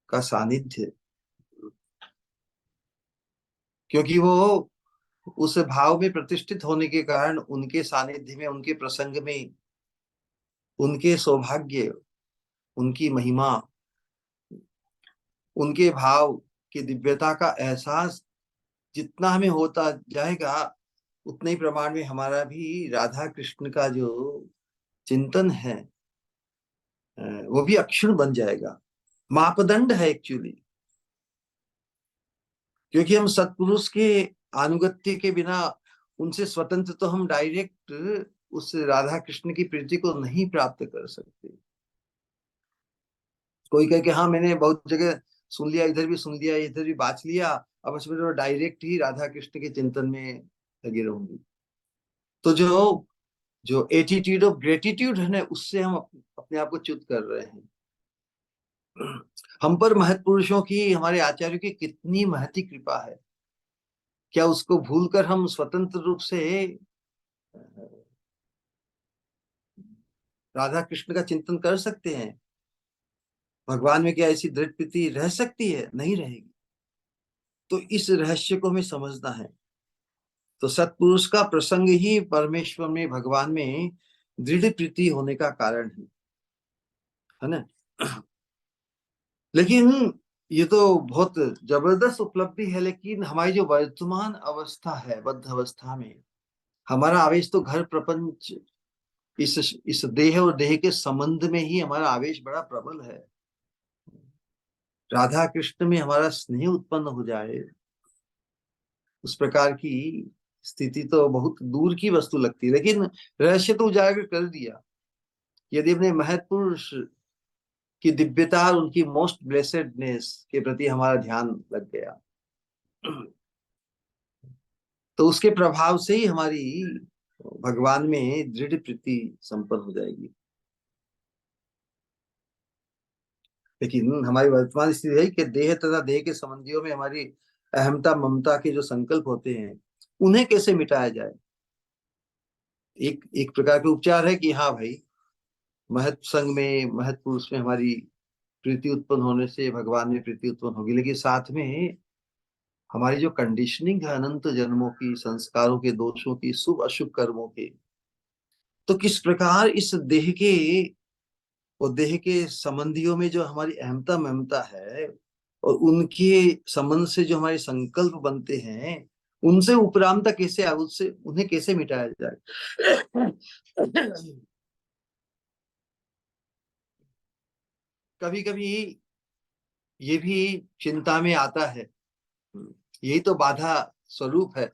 [SPEAKER 1] का सानिध्य, क्योंकि वो उस भाव में प्रतिष्ठित होने के कारण उनके सानिध्य में, उनके प्रसंग में, उनके सौभाग्य, उनकी महिमा, उनके भाव की दिव्यता का एहसास जितना हमें होता जाएगा, उतने ही प्रमाण में हमारा भी राधा कृष्ण का जो चिंतन है वो भी अक्षुण बन जाएगा। मापदंड है एक्चुअली। क्योंकि हम सत्पुरुष के अनुगत्य के बिना, उनसे स्वतंत्र तो हम डायरेक्ट उस राधा कृष्ण की प्रीति को नहीं प्राप्त कर सकते। कोई कहे कि हाँ मैंने बहुत जगह सुन लिया, इधर भी सुन लिया, इधर भी बात लिया, अब उसमें तो डायरेक्ट ही राधा कृष्ण के चिंतन में लगी रहूंगी। तो जो जो एटीट्यूड ऑफ ग्रेटिट्यूड है ना, उससे हम अपने आप को च्युत कर रहे हैं। हम पर महत्पुरुषों की, हमारे आचार्यों की कितनी महती कृपा है। क्या उसको भूलकर हम स्वतंत्र रूप से राधा कृष्ण का चिंतन कर सकते हैं? भगवान में क्या ऐसी दृढ़ प्रीति रह सकती है? नहीं रहेगी। तो इस रहस्य को हमें समझना है। तो सत्पुरुष का प्रसंग ही परमेश्वर में, भगवान में दृढ़ प्रीति होने का कारण है ना। लेकिन ये तो बहुत जबरदस्त उपलब्धि है, लेकिन हमारी जो वर्तमान अवस्था है, बद्ध अवस्था में, हमारा आवेश तो घर प्रपंच, इस देह और देह के संबंध में ही हमारा आवेश बड़ा प्रबल है। राधा कृष्ण में हमारा स्नेह उत्पन्न हो जाए, उस प्रकार की स्थिति तो बहुत दूर की वस्तु लगती है। लेकिन रहस्य तो उजागर कर दिया। यदि अपने महत्पुरुष की दिव्यता और उनकी मोस्ट ब्लेसेडनेस के प्रति हमारा ध्यान लग गया, तो उसके प्रभाव से ही हमारी भगवान में दृढ़ प्रीति संपन्न हो जाएगी। लेकिन हमारी वर्तमान स्थिति है कि देह तथा देह के संबंधियों में हमारी अहमता, ममता के जो संकल्प होते हैं, उन्हें कैसे मिटाया जाए। एक एक प्रकार के उपचार है कि हाँ भाई, महत् संग में, महत् पुरुष में हमारी प्रीति उत्पन्न होने से भगवान में प्रीति उत्पन्न होगी। लेकिन साथ में हमारी जो कंडीशनिंग है अनंत जन्मों की, संस्कारों के, दोषों की, शुभ अशुभ कर्मों की, तो किस प्रकार इस देह के और देह के संबंधियों में जो हमारी अहमता ममता है और उनके संबंध से जो हमारे संकल्प बनते हैं, उनसे उपरामता कैसे उससे उन्हें कैसे मिटाया जाए। कभी कभी ये भी चिंता में आता है, यही तो बाधा स्वरूप है।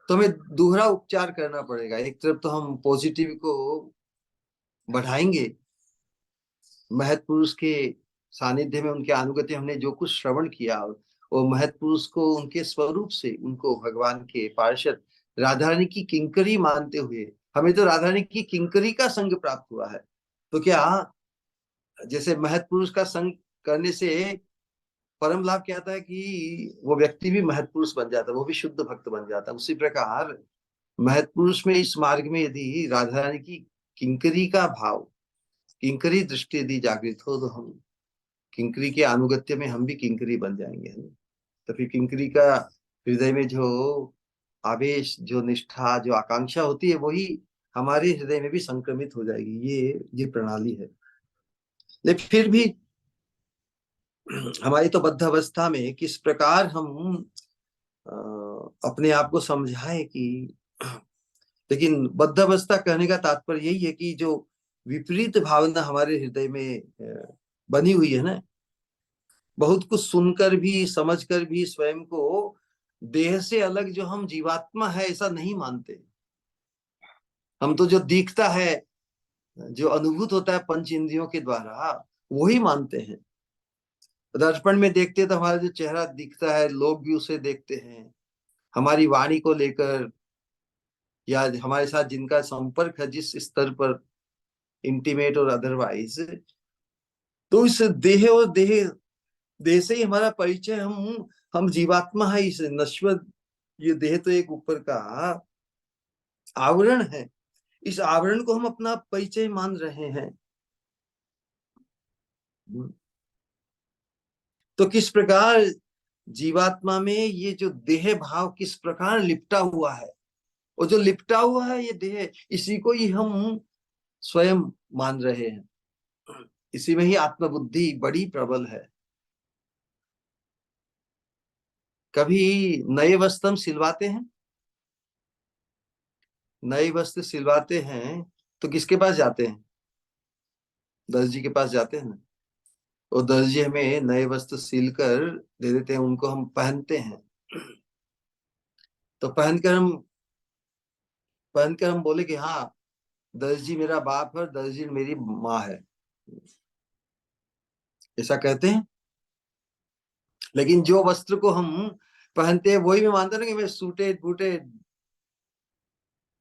[SPEAKER 1] तो हमें दूहरा उपचार करना पड़ेगा। एक तरफ तो हम पॉजिटिव को बढ़ाएंगे, महत पुरुष के सानिध्य में उनके अनुगत्य हमने जो कुछ श्रवण किया, वो महत पुरुष को उनके स्वरूप से उनको भगवान के पार्षद राधा रानी की किंकरी मानते हुए, हमें तो राधा रानी की किंकरी का संग प्राप्त हुआ है। तो क्या जैसे महत पुरुष का संग करने से परम लाभ क्या आता है कि वो व्यक्ति भी महत पुरुष बन जाता है, वो भी शुद्ध भक्त बन जाता है। उसी प्रकार महत पुरुष में इस मार्ग में यदि राधा रानी की किंकरी का भाव, किंकरी दृष्टि यदि जागृत हो, तो हम किंकरी के अनुगत्य में हम भी किंकरी बन जाएंगे, है ना। तो फिर किंकरी का हृदय में जो आवेश, जो निष्ठा, जो आकांक्षा होती है, वही हमारे हृदय में भी संक्रमित हो जाएगी। ये प्रणाली है। लेकिन फिर भी हमारी तो बद्ध अवस्था में किस प्रकार हम अपने आप को समझाए कि लेकिन बद्ध अवस्था कहने का तात्पर्य यही है कि जो विपरीत भावना हमारे हृदय में बनी हुई है ना, बहुत कुछ सुनकर भी समझकर भी स्वयं को देह से अलग जो हम जीवात्मा है ऐसा नहीं मानते। हम तो जो दिखता है, जो अनुभूत होता है पंच इंद्रियों के द्वारा, वही मानते हैं। दर्पण में देखते हैं तो हमारा जो चेहरा दिखता है, लोग भी उसे देखते हैं। हमारी वाणी को लेकर या हमारे साथ जिनका संपर्क है जिस स्तर पर, इंटीमेट और अदरवाइज, तो इस देह और देह देह से ही हमारा परिचय। हम जीवात्मा है इस नश्वर, ये देह तो एक ऊपर का आवरण है। इस आवरण को हम अपना परिचय मान रहे हैं। तो किस प्रकार जीवात्मा में ये जो देह भाव किस प्रकार लिपटा हुआ है, और जो लिपटा हुआ है ये देह, इसी को ही हम स्वयं मान रहे हैं। इसी में ही आत्मबुद्धि बड़ी प्रबल है। कभी नए वस्त्र हम सिलवाते हैं, नए वस्त्र सिलवाते हैं तो किसके पास जाते हैं? दर्जी के पास जाते हैं ना। और दर्जी हमें नए वस्त्र सिल कर दे देते हैं, उनको हम पहनते हैं। तो पहनकर हम बोले कि हाँ, दर्जी मेरा बाप है, दर्जी मेरी माँ है, ऐसा कहते हैं। लेकिन जो वस्त्र को हम पहनते हैं वही मैं मानता ना कि मैं सूटेड बूटेड,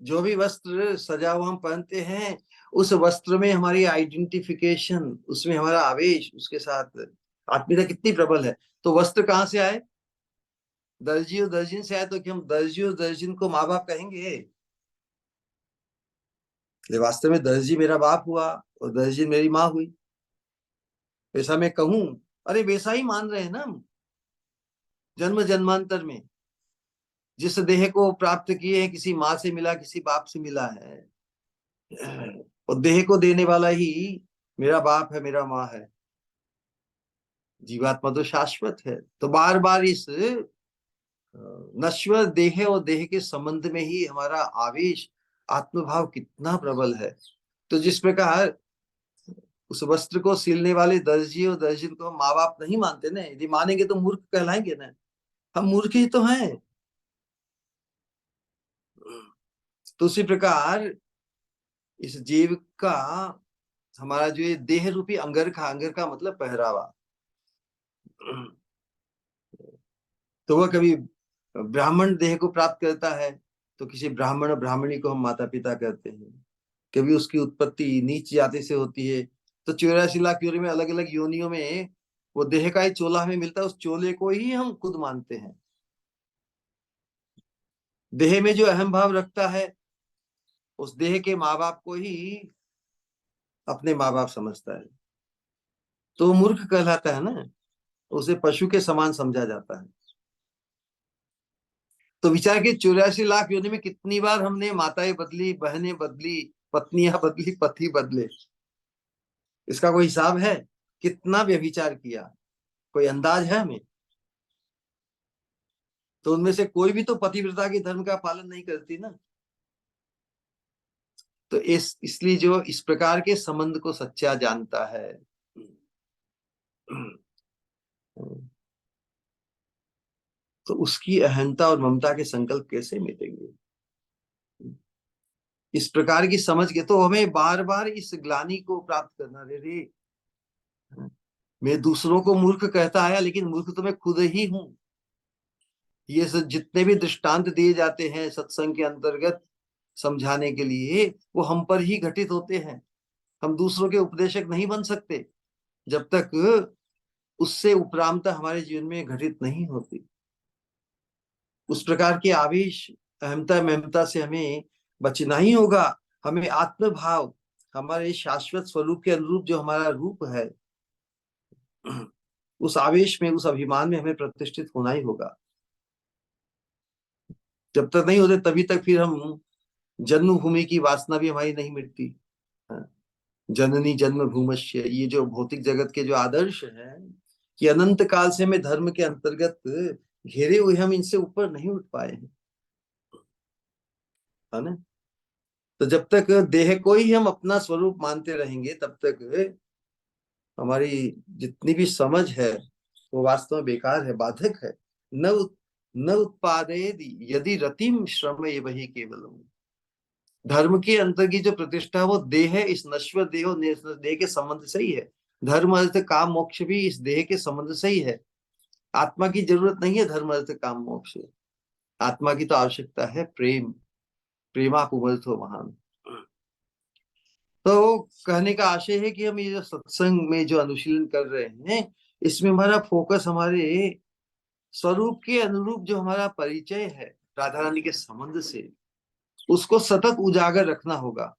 [SPEAKER 1] जो भी वस्त्र सजा हुआ हम पहनते हैं, उस वस्त्र में हमारी आइडेंटिफिकेशन, उसमें हमारा आवेश, उसके साथ आत्मीयता कितनी प्रबल है। तो वस्त्र कहाँ से आए? दर्जी और दर्जिन से आए। तो कि हम दर्जी और दर्जिन को माँ बाप कहेंगे? ये वास्तव में दर्जी मेरा बाप हुआ और दर्जिन मेरी माँ हुई, ऐसा मैं कहूं? अरे वैसा ही मान रहे हैं ना हम, जन्म जन्मांतर में जिस देह को प्राप्त किए हैं, किसी माँ से मिला, किसी बाप से मिला है, और देह को देने वाला ही मेरा बाप है, मेरा माँ है। जीवात्मा तो शाश्वत है। तो बार बार इस नश्वर देह और देह के संबंध में ही हमारा आवेश, आत्मभाव कितना प्रबल है। तो जिस प्रकार उस वस्त्र को सिलने वाले दर्जी और दर्जिन को हम माँ बाप नहीं मानते ना, यदि मानेंगे तो मूर्ख कहलाएंगे ना। हम मूर्ख ही तो हैं। तो उसी प्रकार इस जीव का, हमारा जो ये देह रूपी अंगर का मतलब पहरावा, तो वह कभी ब्राह्मण देह को प्राप्त करता है तो किसी ब्राह्मण और ब्राह्मणी को हम माता पिता कहते हैं। कभी उसकी उत्पत्ति नीच जाति से होती है, तो 84 लाख योनि में अलग अलग योनियों में वो देह का ही चोला हमें मिलता है, उस चोले को ही हम खुद मानते हैं। देह में जो अहम भाव रखता है, उस देह के माँ बाप को ही अपने माँ बाप समझता है, तो वो मूर्ख कहलाता है ना। उसे पशु के समान समझा जाता है। तो विचार के 84 लाख योनि में कितनी बार हमने माताएं बदली, बहनें बदली, पत्नियां बदली पति बदले, इसका कोई हिसाब है? कितना व्यभिचार किया, कोई अंदाज है हमें? तो उनमें से कोई भी तो पतिव्रता के धर्म का पालन नहीं करती ना। तो इसलिए जो इस प्रकार के संबंध को सच्चा जानता है, तो उसकी अहंता और ममता के संकल्प कैसे मिटेंगे? इस प्रकार की समझ के तो हमें बार बार इस ग्लानि को प्राप्त करना, रे रे मैं दूसरों को मूर्ख कहता आया, लेकिन मूर्ख तो मैं खुद ही हूं। ये जितने भी दृष्टांत दिए जाते हैं सत्संग के अंतर्गत समझाने के लिए, वो हम पर ही घटित होते हैं। हम दूसरों के उपदेशक नहीं बन सकते जब तक उससे उपरामता हमारे जीवन में घटित नहीं होती। उस प्रकार के आवेश, अहमता ममता से हमें बचना ही होगा। हमें आत्म भाव, हमारे शाश्वत स्वरूप के अनुरूप जो हमारा रूप है, उस आवेश में, उस अभिमान में हमें प्रतिष्ठित होना ही होगा। जब तक नहीं होते तभी तक फिर हम, जन्मभूमि की वासना भी हमारी नहीं मिटती। जननी जन्म भूमस्य, ये जो भौतिक जगत के जो आदर्श हैं, कि अनंत काल से हमें धर्म के अंतर्गत घेरे हुए, हम इनसे ऊपर नहीं उठ पाए हैं, है ना। तो जब तक देह को ही हम अपना स्वरूप मानते रहेंगे, तब तक हमारी जितनी भी समझ है वो वास्तव में बेकार है, बाधक है। न उत्पादेद यदि रतिम श्रम ये वही केवलम। धर्म के अंतर की जो प्रतिष्ठा वो देह है, इस नश्वर देह और देह के संबंध से ही है। धर्म अर्थ काम मोक्ष भी इस देह के संबंध से ही है। आत्मा की जरूरत नहीं है धर्म अर्थ काम मोक्ष। आत्मा की तो आवश्यकता है प्रेम, प्रेमा पुमर्थो महान। तो कहने का आशय है कि हम ये जो सत्संग में जो अनुशीलन कर रहे हैं, इसमें हमारा फोकस हमारे स्वरूप के अनुरूप जो हमारा परिचय है राधा रानी के संबंध से, उसको सतत उजागर रखना होगा।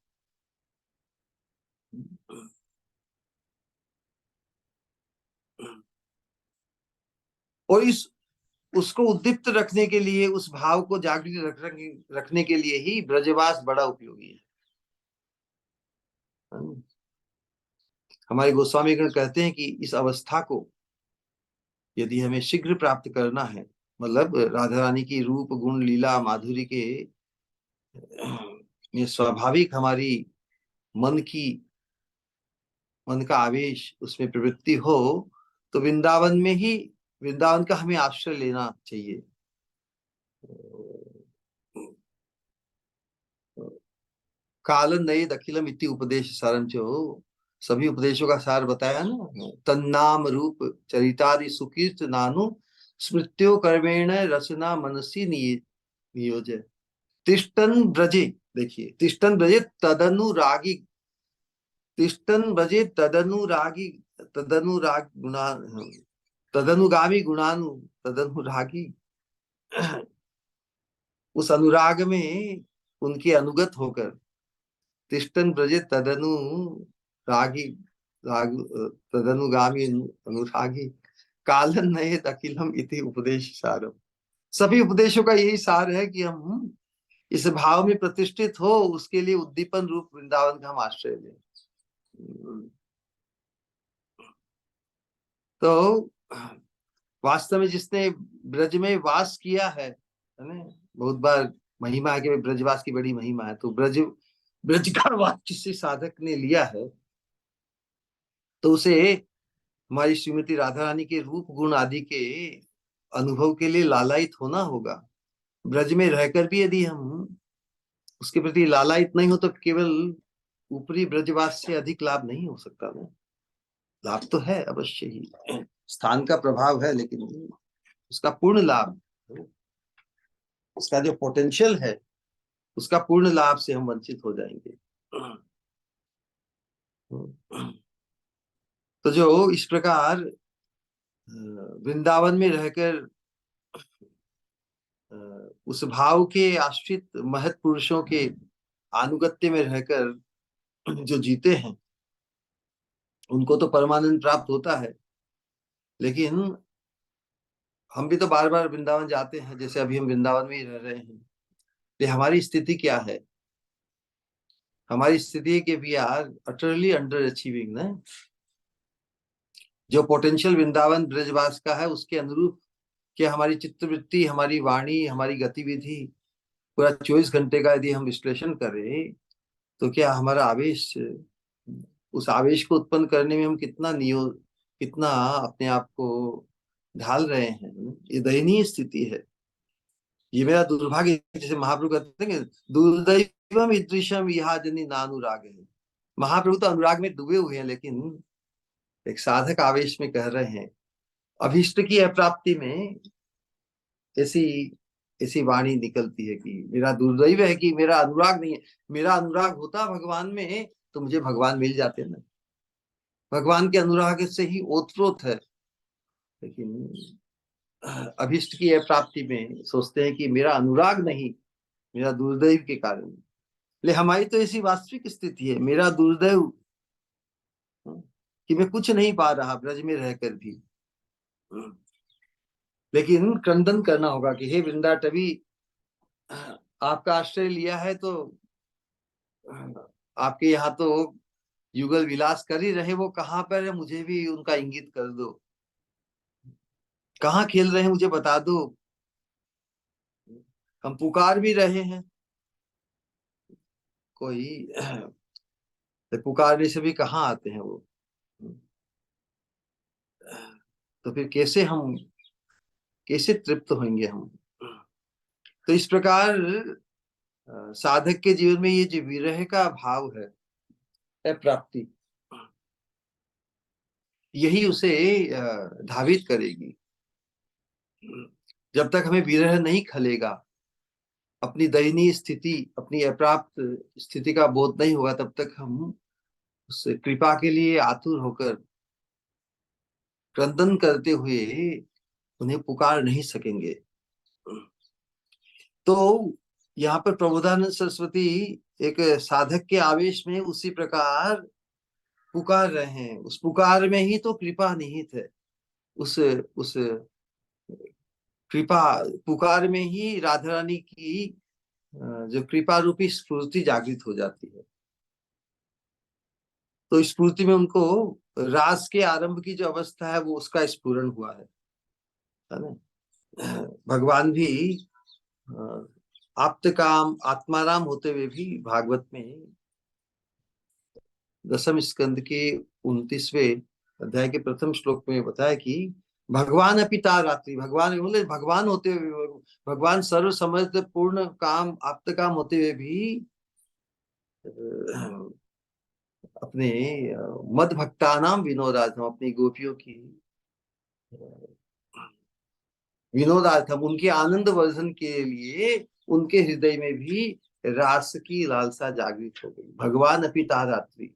[SPEAKER 1] और इस उसको उद्दीप्त रखने के लिए, उस भाव को जागृत रखने के लिए ही ब्रजवास बड़ा उपयोगी है। हमारे गोस्वामी गण कहते हैं कि इस अवस्था को यदि हमें शीघ्र प्राप्त करना है, मतलब राधा रानी की रूप गुण लीला माधुरी के ये स्वाभाविक हमारी मन की, मन का आवेश उसमें प्रवृत्ति हो, तो वृंदावन में ही, वृंदावन का हमें आश्रय लेना चाहिए। काल नए अखिलम इति उपदेश सारम जो, सभी उपदेशों का सार बताया ना। तन्नाम रूप चरितादि सुकीर्त नानु स्मृत्यो कर्मेण रचना मनसी नियोजय तिष्ठन ब्रजे। देखिए, तिष्ठन ब्रजे तदनुरागी, तिष्ठन ब्रजे तदनुरागी, तदनुराग गुणा, तदनुगामी गुणानु, तदनुरागी, उस अनुराग में उनके अनुगत होकर, तिष्ठन ब्रजे तदनु रागी, राग, तदनुगामी अनुरागी, कालन नए अखिलम इति उपदेश सारम। सभी उपदेशों का यही सार है कि हम इस भाव में प्रतिष्ठित हो, उसके लिए उद्दीपन रूप वृंदावन का हम आश्रय लें। तो वास्तव में जिसने ब्रज में वास किया है ना, बहुत बार महिमा है कि ब्रजवास की बड़ी महिमा है। तो ब्रज, ब्रज का वास किसी साधक ने लिया है, तो उसे हमारी श्रीमती राधा रानी के रूप गुण आदि के अनुभव के लिए लालायित होना होगा। ब्रज में रहकर भी यदि हम उसके प्रति लालायित नहीं हो, तो केवल ऊपरी ब्रजवास से अधिक लाभ नहीं हो सकता ना। लाभ तो है अवश्य ही, स्थान का प्रभाव है, लेकिन उसका पूर्ण लाभ, उसका जो पोटेंशियल है, उसका पूर्ण लाभ से हम वंचित हो जाएंगे। तो जो इस प्रकार वृंदावन में रहकर उस भाव के आश्रित महत् पुरुषों के आनुगत्य में रहकर जो जीते हैं, उनको तो परमानंद प्राप्त होता है। लेकिन हम भी तो बार बार वृंदावन जाते हैं, जैसे अभी हम वृंदावन में ही रह रहे हैं। ये हमारी स्थिति क्या है? हमारी स्थिति है कि we are utterly underachieving ना। जो पोटेंशियल वृंदावन ब्रजवास का है उसके अनुरूप कि हमारी चित्तवृत्ति, हमारी वाणी, हमारी गतिविधि पूरा 24 घंटे का यदि हम विश्लेषण करें तो क्या हमारा आवेश, उस आवेश को उत्पन्न करने में हम कितना अपने आप को ढाल रहे हैं। ये दयनीय स्थिति है। ये मेरा दुर्भाग्य, जैसे महाप्रभु कहते हैं कि दुर्दैवम ईदृशम इहाजनि नानुराग है। महाप्रभु तो अनुराग में डूबे हुए हैं, लेकिन एक साधक आवेश में कह रहे हैं। अभीष्ट की अप्राप्ति में ऐसी ऐसी वाणी निकलती है कि मेरा दुर्दैव है कि मेरा अनुराग नहीं है। मेरा अनुराग होता भगवान में तो मुझे भगवान मिल जाते ना। भगवान के अनुराग से ही ओतप्रोत है, लेकिन अभिष्ट की प्राप्ति में सोचते हैं कि मेरा अनुराग नहीं, मेरा दुर्दैव के कारण। ले हमारी तो ऐसी वास्तविक स्थिति है, मेरा दुर्दैव कि मैं कुछ नहीं पा रहा ब्रज में रहकर भी। लेकिन क्रंदन करना होगा कि हे वृंदाटवी, आपका आश्रय लिया है तो आपके यहाँ तो युगल विलास कर ही रहे, वो कहाँ पर है मुझे भी उनका इंगित कर दो। कहाँ खेल रहे हैं मुझे बता दो। हम पुकार भी रहे हैं, कोई तो पुकारने से भी कहाँ आते हैं वो। तो फिर कैसे तृप्त होंगे हम। तो इस प्रकार साधक के जीवन में ये जो विरह का भाव है प्राप्ति, यही उसे धावित करेगी। जब तक हमें विरह नहीं खलेगा, अपनी दयनीय स्थिति, अपनी अप्राप्त स्थिति का बोध नहीं होगा, तब तक हम उस कृपा के लिए आतुर होकर क्रंदन करते हुए उन्हें पुकार नहीं सकेंगे। तो यहाँ पर प्रबोधानंद सरस्वती एक साधक के आवेश में उसी प्रकार पुकार रहे हैं। उस पुकार में ही तो कृपा निहित है। उस कृपा पुकार में ही राधा रानी की जो कृपा रूपी स्फूर्ति जागृत हो जाती है। तो इस स्फूर्ति में उनको रास के आरंभ की जो अवस्था है वो उसका स्फुरण हुआ है ना। भगवान भी आप्त काम आत्माराम होते हुए भी भागवत में 10 स्कंद के 29वें अध्याय के प्रथम श्लोक में बताया कि भगवान अपिता रात्रि, भगवान बोले भगवान होते हुए, भगवान सर्व समझ पूर्ण काम आप्त काम होते हुए भी अपने मद भक्तानाम विनोदार्थम, अपनी गोपियों की विनोदार्थम, उनके आनंद वर्धन के लिए उनके हृदय में भी रास की लालसा जागृत हो गई। भगवान अपिता रात्रि।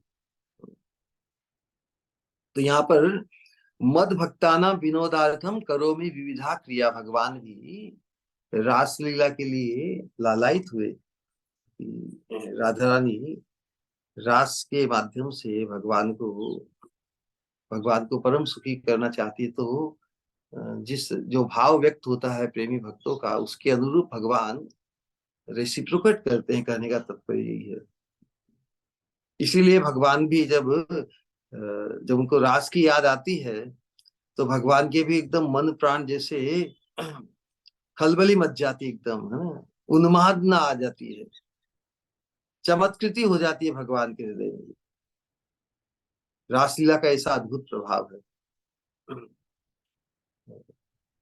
[SPEAKER 1] तो यहाँ पर मद भक्ताना विनोदार्थम करोमि विविधा क्रिया, भगवान भी रास लीला के लिए लालायित हुए। राधा रानी रास के माध्यम से भगवान को परम सुखी करना चाहती है। तो जिस जो भाव व्यक्त होता है प्रेमी भक्तों का, उसके अनुरूप भगवान रेसिप्रोकेट करते हैं, कहने का तात्पर्य यही है। इसीलिए भगवान भी जब उनको रास की याद आती है तो भगवान के भी एकदम मन प्राण जैसे खलबली मच जाती, एकदम है ना, उन्मादना आ जाती है, चमत्कृति हो जाती है भगवान के हृदय में। रासलीला का ऐसा अद्भुत प्रभाव है।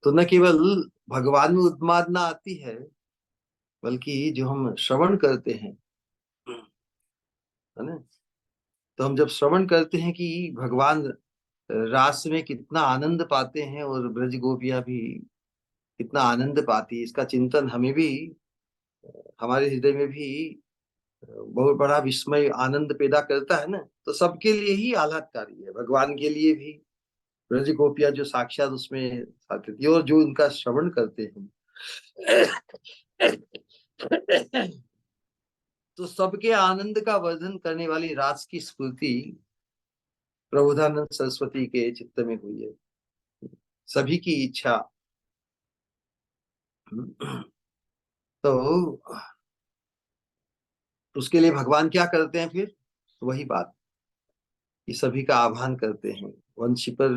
[SPEAKER 1] तो न केवल भगवान में उन्मादना आती है, बल्कि जो हम श्रवण करते हैं, है ना, तो हम जब श्रवण करते हैं कि भगवान रास में कितना आनंद पाते हैं और ब्रज गोपियां भी कितना आनंद पाती है, इसका चिंतन हमें भी, हमारे हृदय में भी बहुत बड़ा विस्मय आनंद पैदा करता है ना। तो सबके लिए ही आह्लादकारी है, भगवान के लिए भी। ब्रज गोपियां जो साक्षात उसमें साथी और जो उनका श्रवण करते हैं तो सबके आनंद का वर्धन करने वाली रास की स्फूर्ति प्रबोधानंद सरस्वती के चित्त में हुई है। सभी की इच्छा। तो उसके लिए भगवान क्या करते हैं फिर? वही बात कि सभी का आह्वान करते हैं। वंशी पर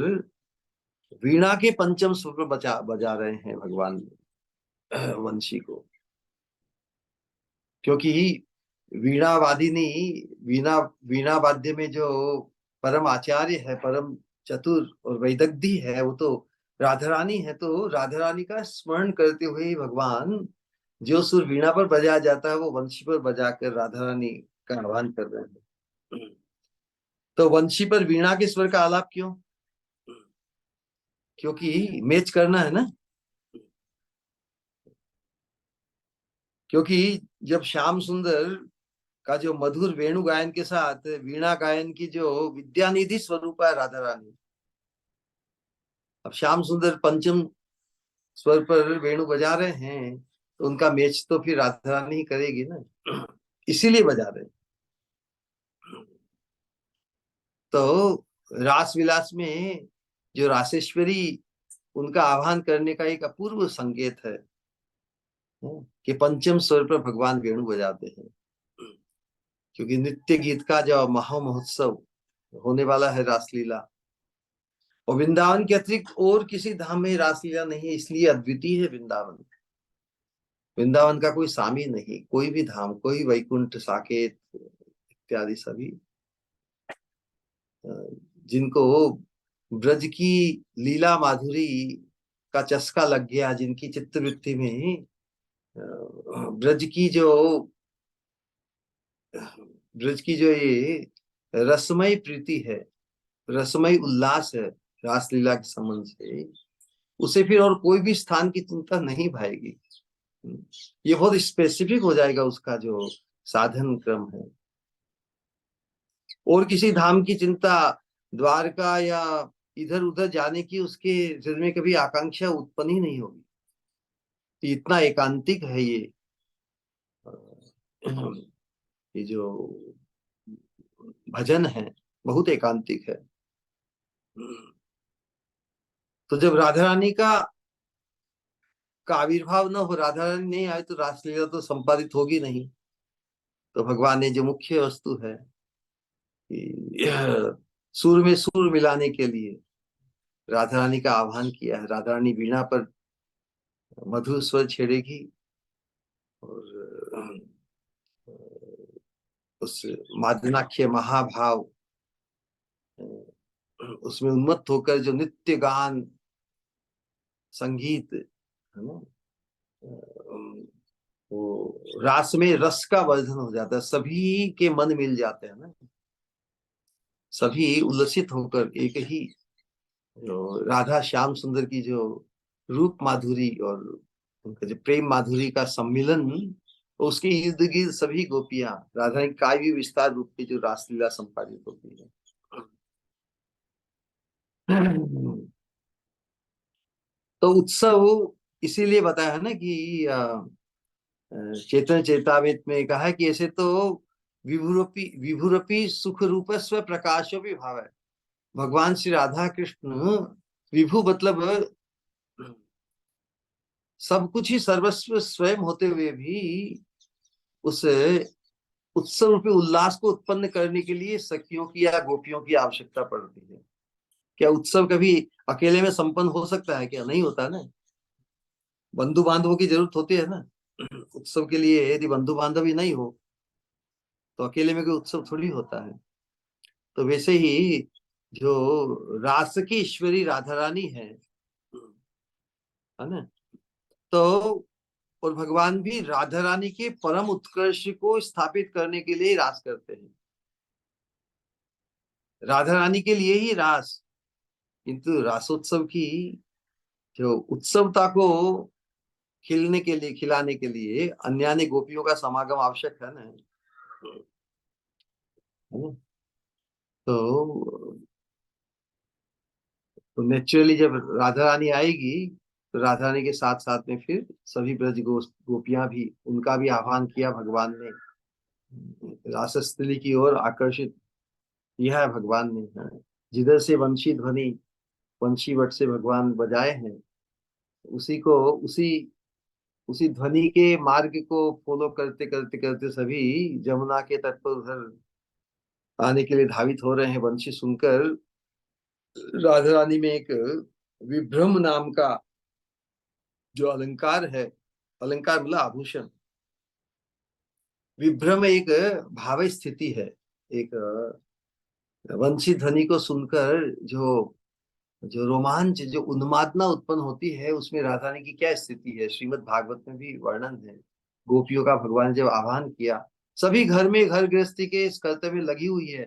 [SPEAKER 1] वीणा के पंचम स्वर पर बजा बजा रहे हैं भगवान वंशी को, क्योंकि वीणा वादिनी, वीणा वीणा वाद्य में जो परम आचार्य है, परम चतुर और वैदग्धी है, वो तो राधा रानी है। तो राधा रानी का स्मरण करते हुए ही भगवान जो सुर वीणा पर बजाया जाता है वो वंशी पर बजाकर राधा रानी का आह्वान कर रहे हैं। तो वंशी पर वीणा के स्वर का आलाप क्यों? क्योंकि मैच करना है ना। क्योंकि जब श्याम सुंदर का जो मधुर वेणु गायन के साथ वीणा गायन की जो विद्यानिधि स्वरूप है राधा रानी, अब श्याम सुंदर पंचम स्वर पर वेणु बजा रहे हैं, तो उनका मैच तो फिर राधा रानी ही करेगी ना, इसीलिए बजा रहे हैं। तो रास विलास में जो रासेश्वरी, उनका आह्वान करने का एक अपूर्व संकेत है कि पंचम स्वर पर भगवान वेणु बजाते हैं। क्योंकि नित्य गीत का जो महा महोत्सव होने वाला है रासलीला, और वृंदावन के अतिरिक्त और किसी धाम में रासलीला नहीं है, इसलिए अद्वितीय है वृंदावन। वृंदावन का कोई सामी नहीं, कोई भी धाम, कोई वैकुंठ साकेत इत्यादि सभी जिनको ब्रज की लीला माधुरी का चस्का लग गया, जिनकी चित्तवृत्ति में ब्रज की जो ब्रज की जो ये रसमय प्रीति है, रसमय उल्लास है रासलीला के संबंध से, उसे फिर और कोई भी स्थान की चिंता नहीं भाएगी। ये बहुत स्पेसिफिक हो जाएगा उसका जो साधन क्रम है। और किसी धाम की चिंता, द्वारका या इधर उधर जाने की उसके हृदय में कभी आकांक्षा उत्पन्न ही नहीं होगी। इतना एकांतिक है ये जो भजन है, बहुत एकांतिक है। तो जब राधा रानी का आविर्भाव न हो, राधा रानी नहीं आए, तो रासलीला तो संपादित होगी नहीं। तो भगवान ने जो मुख्य वस्तु है कि सुर में सुर मिलाने के लिए राधा रानी का आह्वान किया है। राधा रानी वीणा पर मधुर स्वर छेड़ेगी और उस मादनाख्य महाभाव उसमें उन्मत्त होकर जो नित्य गान संगीत है ना, वो रास में रस का वर्धन हो जाता है, सभी के मन मिल जाते हैं ना, सभी उल्लसित होकर एक ही जो राधा श्याम सुंदर की जो रूप माधुरी और उनका जो प्रेम माधुरी का सम्मिलन, उसके इर्द गिर्द सभी गोपियां राधा की काव्य विस्तार रूप की जो रासलीला संपादित होती है। तो उत्सव इसीलिए बताया है ना कि चेतन चेतावेत में कहा है कि ऐसे तो विभुरपि सुख रूप स्व प्रकाशो भी भाव है। भगवान श्री राधा कृष्ण विभु मतलब सब कुछ ही सर्वस्व स्वयं होते हुए भी उस उत्सव रूपी उल्लास को उत्पन्न करने के लिए सखियों की या गोपियों की आवश्यकता पड़ती है। क्या उत्सव कभी अकेले में संपन्न हो सकता है? क्या नहीं होता ना, बंधु बांधवों की जरूरत होती है ना उत्सव के लिए। यदि बंधु बांधव ही नहीं हो तो अकेले में कोई उत्सव थोड़ी होता है। तो वैसे ही जो रास की ईश्वरी राधा रानी है ना, तो और भगवान भी राधा रानी के परम उत्कर्ष को स्थापित करने के लिए रास करते हैं। राधा रानी के लिए ही रास, किंतु रासोत्सव की जो उत्सवता को खिलने के लिए, खिलाने के लिए अन्य अन्य गोपियों का समागम आवश्यक है ना। तो नेचुरली जब राधा रानी आएगी, तो राधा रानी के साथ साथ में फिर सभी ब्रज गोपियां भी, उनका भी आह्वान किया भगवान ने रासस्थली की ओर आकर्षित किया है भगवान ने। जिधर से वंशी ध्वनि, वंशी वट से भगवान बजाए हैं, उसी को, उसी ध्वनि के मार्ग को फॉलो करते करते करते सभी जमुना के तट पर उधर आने के लिए धावित हो रहे हैं। वंशी सुनकर राधा रानी में एक विभ्रम नाम का जो अलंकार है, अलंकार मतलब आभूषण, विभ्रम एक भाव स्थिति है। एक वंशी ध्वनि को सुनकर जो जो रोमांच, जो उन्मादना उत्पन्न होती है, उसमें राधा रानी की क्या स्थिति है, श्रीमद् भागवत में भी वर्णन है। गोपियों का भगवान ने जब आह्वान किया, सभी घर में, घर गृहस्थी के इस कर्तव्य में लगी हुई है,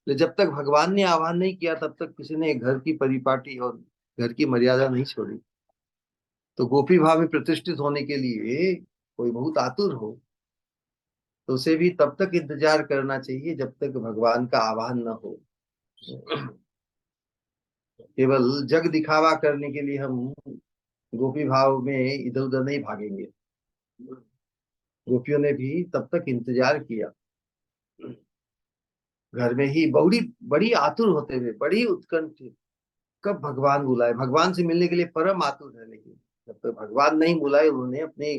[SPEAKER 1] लेकिन जब तक भगवान ने आह्वान नहीं किया तब तक किसी ने घर की परिपाटी और घर की मर्यादा नहीं छोड़ी। तो गोपी भाव में प्रतिष्ठित होने के लिए कोई बहुत आतुर हो तो उसे भी तब तक इंतजार करना चाहिए जब तक भगवान का आह्वान न हो। केवल जग दिखावा करने के लिए हम गोपी भाव में इधर उधर नहीं भागेंगे। गोपियों ने भी तब तक इंतजार किया, घर में ही बड़ी बड़ी आतुर होते हुए, बड़ी उत्कंठ, कब भगवान बुलाए। भगवान से मिलने के लिए परम आतुर है, लेकिन जब तक भगवान नहीं बुलाए उन्होंने अपने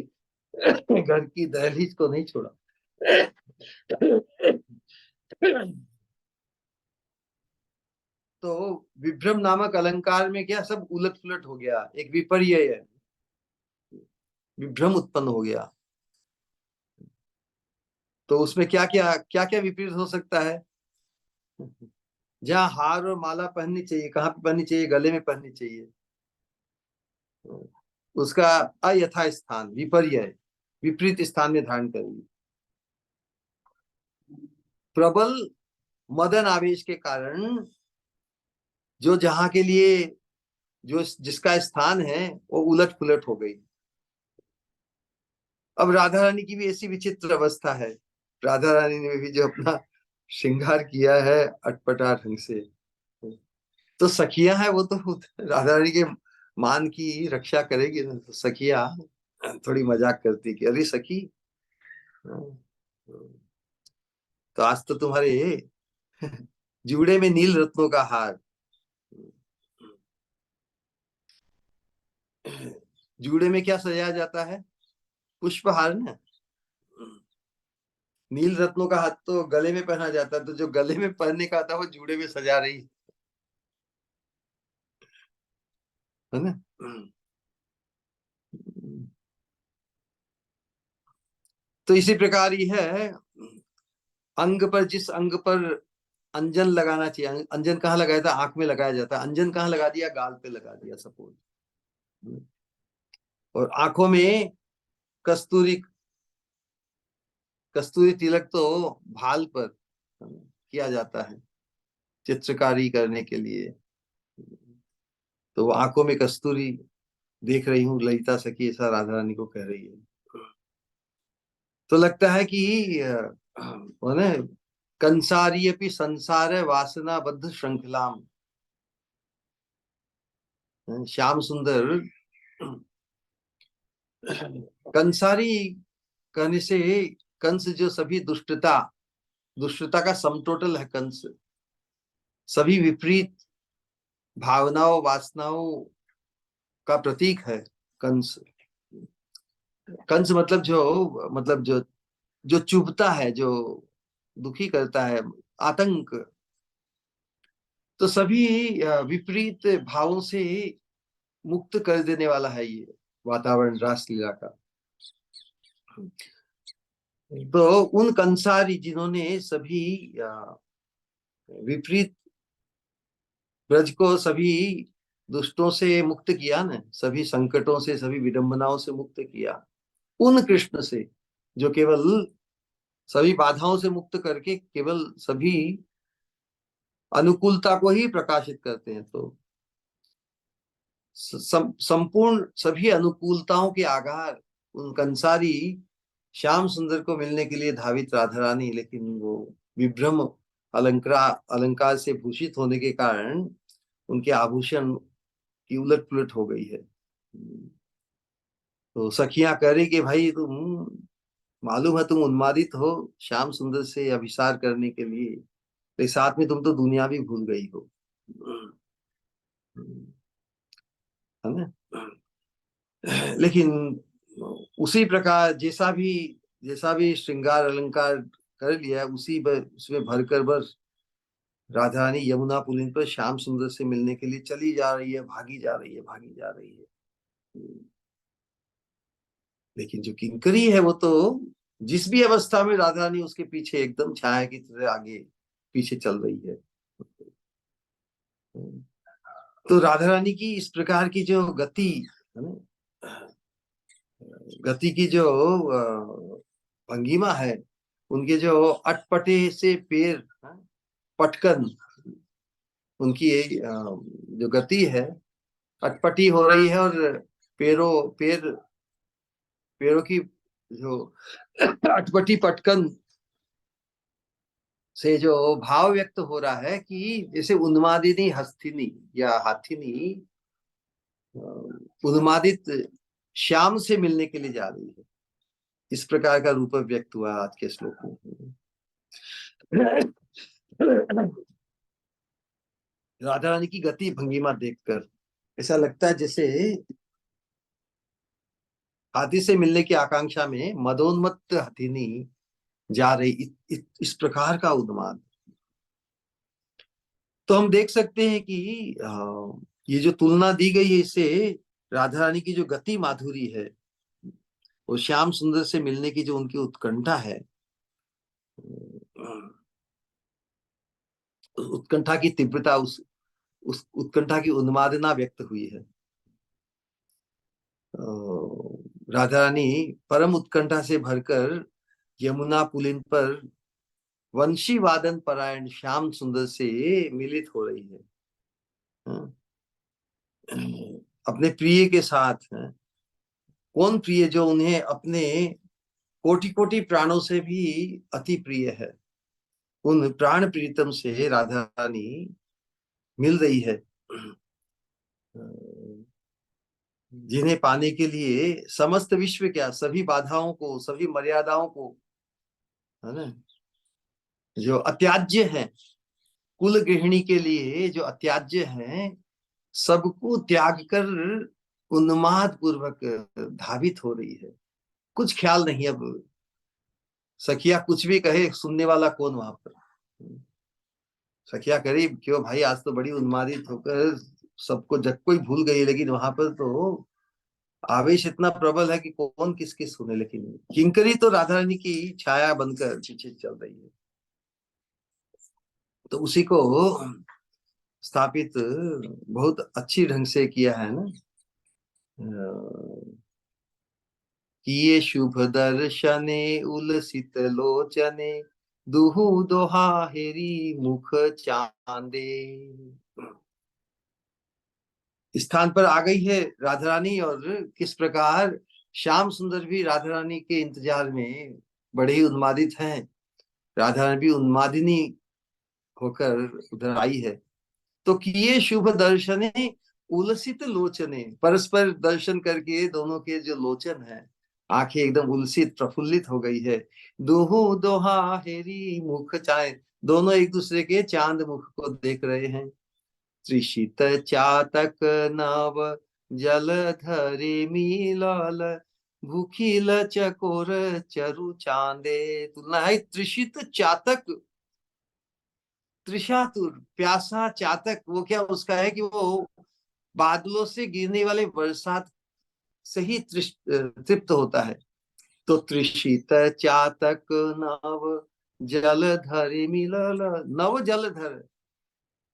[SPEAKER 1] घर की दहलीज को नहीं छोड़ा। तो विभ्रम नामक अलंकार में क्या सब उलट पुलट हो गया, एक विपर्य है, विभ्रम उत्पन्न हो गया। तो उसमें क्या क्या क्या क्या विपरीत हो सकता है। जहाँ हार और माला पहननी चाहिए, कहाँ पे पहननी चाहिए, गले में पहननी चाहिए, उसका अयथा स्थान, विपर्य, विपरीत स्थान में धारण करेगी। प्रबल मदन आवेश के कारण जो जहां के लिए जो जिसका स्थान है वो उलट पुलट हो गई। अब राधा रानी की भी ऐसी विचित्र अवस्था है। राधा रानी ने भी जो अपना श्रृंगार किया है अटपटा ढंग से, तो सखियां है वो तो राधा रानी के मान की रक्षा करेगी ना। तो सखियां थोड़ी मजाक करती कि अरे सखी, तो आज तो तुम्हारे जूड़े में नील रत्नों का हार, जूड़े में क्या सजाया जाता है, पुष्पहार ना। नील रत्नों का हाथ तो गले में पहना जाता है, तो जो गले में पहनने का था वो जूड़े में सजा रही है ना। तो इसी प्रकार ही है, अंग पर, जिस अंग पर अंजन लगाना चाहिए, अंजन कहाँ लगाया था, आंख में लगाया जाता है, अंजन कहाँ लगा दिया, गाल पे लगा दिया सपोज। और आंखों में कस्तूरी, कस्तूरी तिलक तो भाल पर किया जाता है चित्रकारी करने के लिए। तो वो आंखों में कस्तूरी देख रही हूँ ललिता सखी, ऐसा राधा रानी को कह रही है। तो लगता है कि वो ना, कंसारी अपनी संसार वासना बद्ध श्रृंखलाम, श्याम सुंदर कंसारी कहने से, कंस जो सभी दुष्टता, दुष्टता का सम टोटल है कंस, सभी विपरीत भावनाओं वासनाओं का प्रतीक है कंस। कंस मतलब जो, मतलब जो जो चुभता है, जो दुखी करता है, आतंक। तो सभी विपरीत भावों से मुक्त कर देने वाला है ये वातावरण रासलीला का। तो उन कंसारी जिन्होंने सभी विपरीत ब्रज को, सभी दुष्टों से मुक्त किया ना, सभी संकटों से, सभी विडंबनाओं से मुक्त किया, उन कृष्ण से जो केवल सभी बाधाओं से मुक्त करके केवल सभी अनुकूलता को ही प्रकाशित करते हैं। तो संपूर्ण सभी अनुकूलताओं के आधार उन कंसारी श्याम सुंदर को मिलने के लिए धावित राधा रानी, लेकिन वो विभ्रम अलंकार, अलंकार से भूषित होने के कारण उनके आभूषण की उलट पुलट हो गई है। तो सखियां कह रही कि भाई तुम, मालूम है तुम उन्मादित हो श्याम सुंदर से अभिसार करने के लिए, लेकिन साथ में तुम तो दुनिया भी भूल गई हो, है ना। लेकिन उसी प्रकार जैसा भी श्रृंगार अलंकार कर लिया, उसमें भरकर बस राधा रानी यमुना पुलिन पर श्याम सुंदर से मिलने के लिए चली जा रही है, भागी जा रही है, भागी जा रही है। लेकिन जो किंकरी है वो तो जिस भी अवस्था में राधा रानी उसके पीछे एकदम छाया की तरह आगे पीछे चल रही है। तो राधा रानी की इस प्रकार की जो गति है ना, गति की जो भंगिमा है, उनके जो अटपटे से पैर, पटकन, उनकी जो गति है अटपटी हो रही है, और पैर पैरों की जो अटपटी पटकन से जो भाव व्यक्त हो रहा है कि जैसे उन्मादिनी हस्तिनी या हाथिनी उन्मादित श्याम से मिलने के लिए जा रही है, इस प्रकार का रूप व्यक्त हुआ आज के श्लोक में। राधा रानी की गति भंगिमा देखकर ऐसा लगता है जैसे हाथी से मिलने की आकांक्षा में मदोन्मत्त हथिनी जा रही, इस प्रकार का उन्माद। तो हम देख सकते हैं कि ये जो तुलना दी गई है, इससे राधा रानी की जो गति माधुरी है और श्याम सुंदर से मिलने की जो उनकी उत्कंठा है, उत्कंठा की तीव्रता, उस उत्कंठा की उन्मादना व्यक्त हुई है। राधा रानी परम उत्कंठा से भरकर यमुना पुलिन पर वंशी वादन परायण श्याम सुंदर से मिलित हो रही है, अपने प्रिय के साथ। कौन प्रिय? जो उन्हें अपने कोटि कोटि प्राणों से भी अति प्रिय है, उन प्राण प्रीतम से राधा रानी मिल रही है, जिन्हें पाने के लिए समस्त विश्व क्या सभी बाधाओं को, सभी मर्यादाओं को, है ना, जो अत्याज्य है कुल गृहिणी के लिए, जो अत्याज्य है सबको त्याग कर उन्माद पूर्वक धावित हो रही है। कुछ ख्याल नहीं अब, सखिया कुछ भी कहे सुनने वाला कौन वहां पर। सखिया करीब क्यों भाई, आज तो बड़ी उन्मादित होकर सबको जग को ही भूल गई, लेकिन वहां पर तो आवेश इतना प्रबल है कि कौन किसकी सुने। लेकिन किंकरी तो राधा रानी की छाया बनकर पीछे चल रही है। तो उसी को स्थापित बहुत अच्छी ढंग से किया है ना, किए शुभ दर्शने उलसित लोचने, दुहु दोहा हेरी मुख चांदे। स्थान पर आ गई है राधा रानी, और किस प्रकार श्याम सुंदर भी राधा रानी के इंतजार में बड़े ही उन्मादित हैं। राधा रानी भी उन्मादिनी होकर उधर आई है। तो किए शुभ दर्शने उलसित लोचने, परस्पर दर्शन करके दोनों के जो लोचन है, आंखें एकदम उलसित प्रफुल्लित हो गई है। दोहो दोहा हेरी मुख चाहे, दोनों एक दूसरे के चांद मुख को देख रहे हैं। त्रिशित चातक नव जलधरे मिलल, भूखिल चकोर चरु चांदे। तुलना है त्रिशित चातक, त्रिशातुर प्यासा चातक, वो क्या उसका है कि वो बादलों से गिरने वाले बरसात से ही तृप्त होता है। तो त्रिशित चातक नव जलधर मिलल, नव जलधर,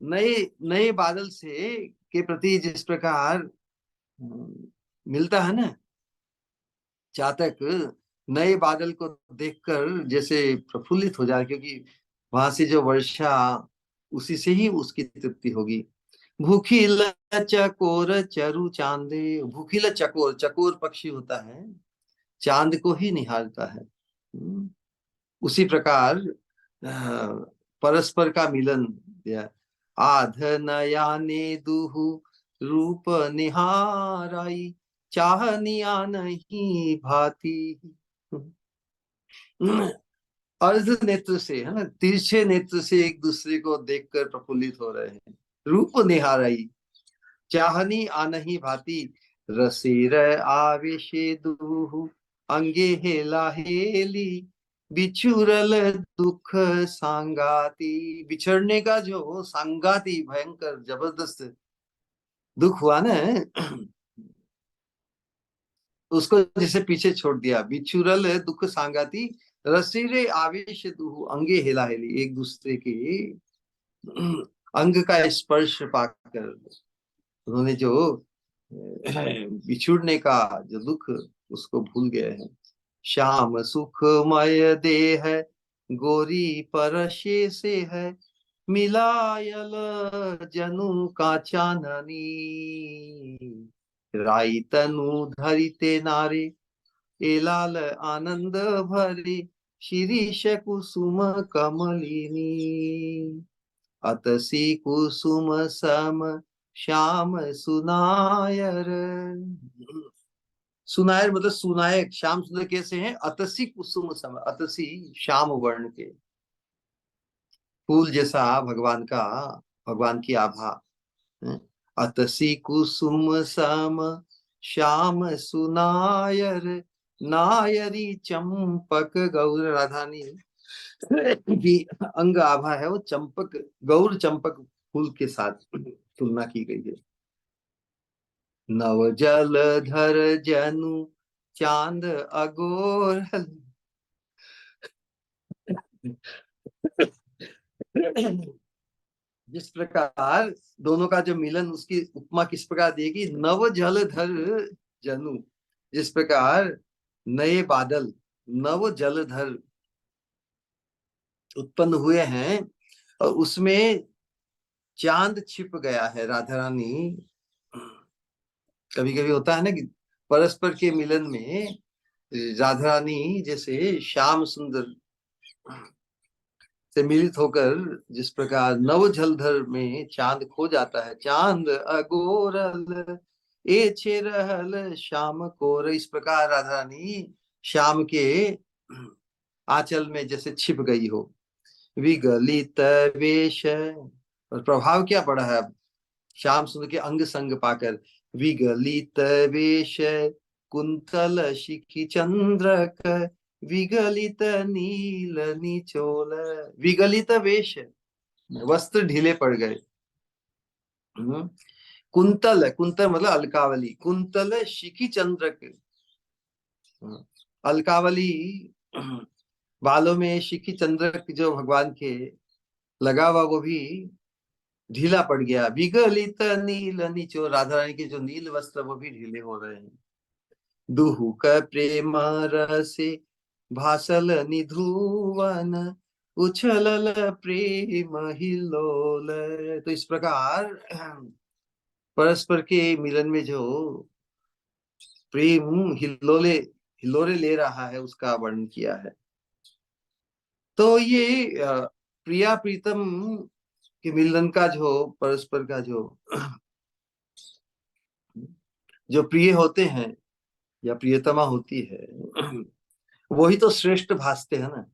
[SPEAKER 1] नए नए बादल से के प्रति जिस प्रकार मिलता है ना चातक, नए बादल को देखकर जैसे प्रफुल्लित हो जाए, क्योंकि वहां से जो वर्षा, उसी से ही उसकी तृप्ति होगी। भूखिल चकोर चरु चांदे, भूखिल चकोर, चकोर पक्षी होता है, चांद को ही निहारता है। उसी प्रकार परस्पर का मिलन, आध नयाने दुहु रूप निहाराई, चाहनिया नहीं भाती। अर्ध नेत्र से, है ना, तिरछे नेत्र से एक दूसरे को देखकर प्रफुल्लित हो रहे हैं। रूप निहाराई, चाहनी आनही भांति, रसिर आवेशे दुहु अंगे हेला हेली, बिछुरल दुख सांगाती। बिछड़ने का जो सांगाती भयंकर जबरदस्त दुख हुआ ना, उसको जैसे पीछे छोड़ दिया। बिछुरल दुख सांगाती, रसीरे आवेश दुहु अंगे हेला हेली। एक दूसरे के अंग का स्पर्श पाकर उन्होंने जो बिछुड़ने का जो दुख, उसको भूल गए हैं। श्याम सुखमय देह गोरी परशे से है, मिलायल जनु का चाननी। राई तनु धरिते नारे, ए लाल आनंद भरे, शिरीष कुसुम कमलिनी। अतसी कुसुम सम श्याम सुनायर। सुनायर मतलब सुनायक। श्याम सुंदर कैसे हैं? अतसी कुसुम सम, अतसी श्याम वर्ण के, फूल जैसा भगवान का, भगवान की आभा। अतसी कुसुम सम श्याम सुनायर, नायरी चंपक गौर राधानी की अंग आभा है वो चंपक, गौर चंपक फूल के साथ तुलना की गई है। नव जल धर जनु चांद अगोर, जिस प्रकार दोनों का जो मिलन, उसकी उपमा किस प्रकार देगी? नव जल धर जनु, जिस प्रकार नए बादल नव जलधर उत्पन्न हुए हैं और उसमें चांद छिप गया है। राधा रानी, कभी कभी होता है ना कि परस्पर के मिलन में राधा रानी जैसे श्याम सुंदर से मिलित होकर जिस प्रकार नव जलधर में चांद खो जाता है। चांद अगोरल ए छे रहल श्याम कोर, इस प्रकार राधा रानी श्याम के आंचल में जैसे छिप गई हो। विगलित वेश, और प्रभाव क्या पड़ा है अब श्याम सुंदर के अंग संग पाकर। विगलित वेश कुंतल शिखी चंद्रक, विगलित नील निचोल। विगलित वेश, वस्त्र ढीले पड़ गए। कुंतल, कुंतल मतलब अलकावली, कुंतल शिखी चंद्रक, अलकावली बालों में शिखी चंद्रक जो भगवान के लगा हुआ वो भी ढीला पड़ गया। विगलित नील निचो, राधा रानी के जो नील वस्त्र वो भी ढीले हो रहे हैं। दुहु का प्रेम रसे भासल निधुवन, उछलल प्रेम हिलोल। तो इस प्रकार परस्पर के मिलन में जो प्रेम हिलोले हिलोरे ले रहा है, उसका वर्णन किया है। तो ये प्रिया प्रीतम के मिलन का जो परस्पर का जो प्रिय होते हैं या प्रियतमा होती है, वही तो श्रेष्ठ भासते हैं ना।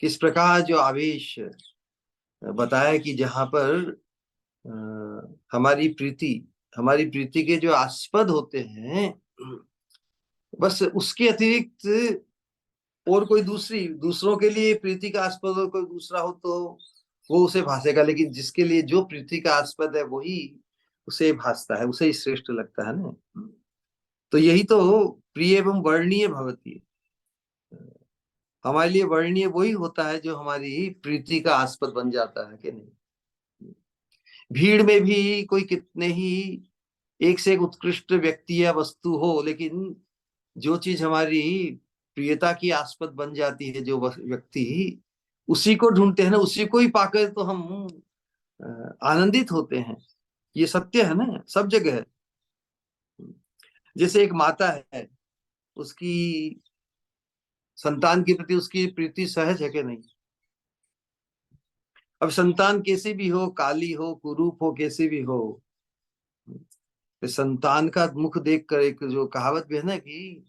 [SPEAKER 1] किस प्रकार जो आवेश बताया कि जहां पर हमारी प्रीति के जो आस्पद होते हैं, बस उसके अतिरिक्त और कोई दूसरों के लिए प्रीति का आस्पद और कोई दूसरा हो तो वो उसे भासेगा, लेकिन जिसके लिए जो प्रीति का आस्पद है वही उसे भासता है, उसे ही श्रेष्ठ लगता है ना। तो यही तो प्रिय एवं वर्णीय भवती है। हमारे लिए वर्णीय वही होता है जो हमारी प्रीति का आस्पद बन जाता है, कि नहीं? भीड़ में भी कोई कितने ही एक से एक उत्कृष्ट व्यक्ति या वस्तु हो, लेकिन जो चीज हमारी प्रियता की आस्पद बन जाती है, जो व्यक्ति, उसी को ढूंढते हैं ना, उसी को ही पाकर तो हम आनंदित होते हैं। ये सत्य है ना, सब जगह है। जैसे एक माता है, उसकी संतान के प्रति उसकी प्रीति सहज है कि नहीं? अब संतान कैसी भी हो, काली हो, कुरूप हो, कैसी भी हो, तो संतान का मुख देख कर, एक जो कहावत भी है ना कि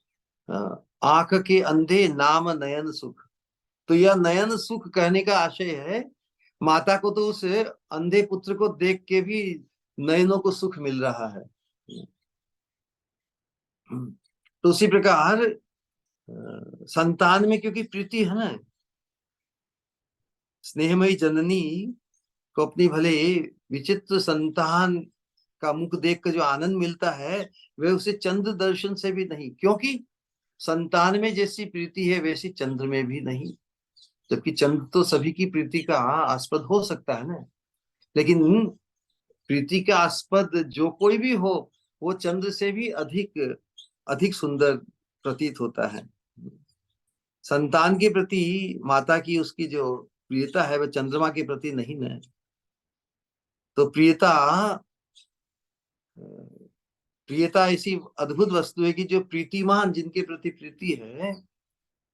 [SPEAKER 1] आंख के अंधे नाम नयन सुख, तो यह नयन सुख कहने का आशय है माता को तो उस अंधे पुत्र को देख के भी नयनों को सुख मिल रहा है। तो उसी प्रकार संतान में क्योंकि प्रीति है ना, स्नेहमयी जननी को अपनी भले विचित्र संतान का मुख देख कर जो आनंद मिलता है, वह उसे चंद्र दर्शन से भी नहीं, क्योंकि संतान में जैसी प्रीति है वैसी चंद्र में भी नहीं। जबकि चंद्र तो सभी की प्रीति का आस्पद हो सकता है ना, लेकिन प्रीति का आस्पद जो कोई भी हो, वो चंद्र से भी अधिक अधिक सुंदर प्रतीत होता है। संतान के प्रति माता की उसकी जो प्रियता है वह चंद्रमा के प्रति नहीं है। तो प्रियता प्रियता ऐसी अद्भुत वस्तु है कि जो प्रीतिमान, जिनके प्रति प्रीति है,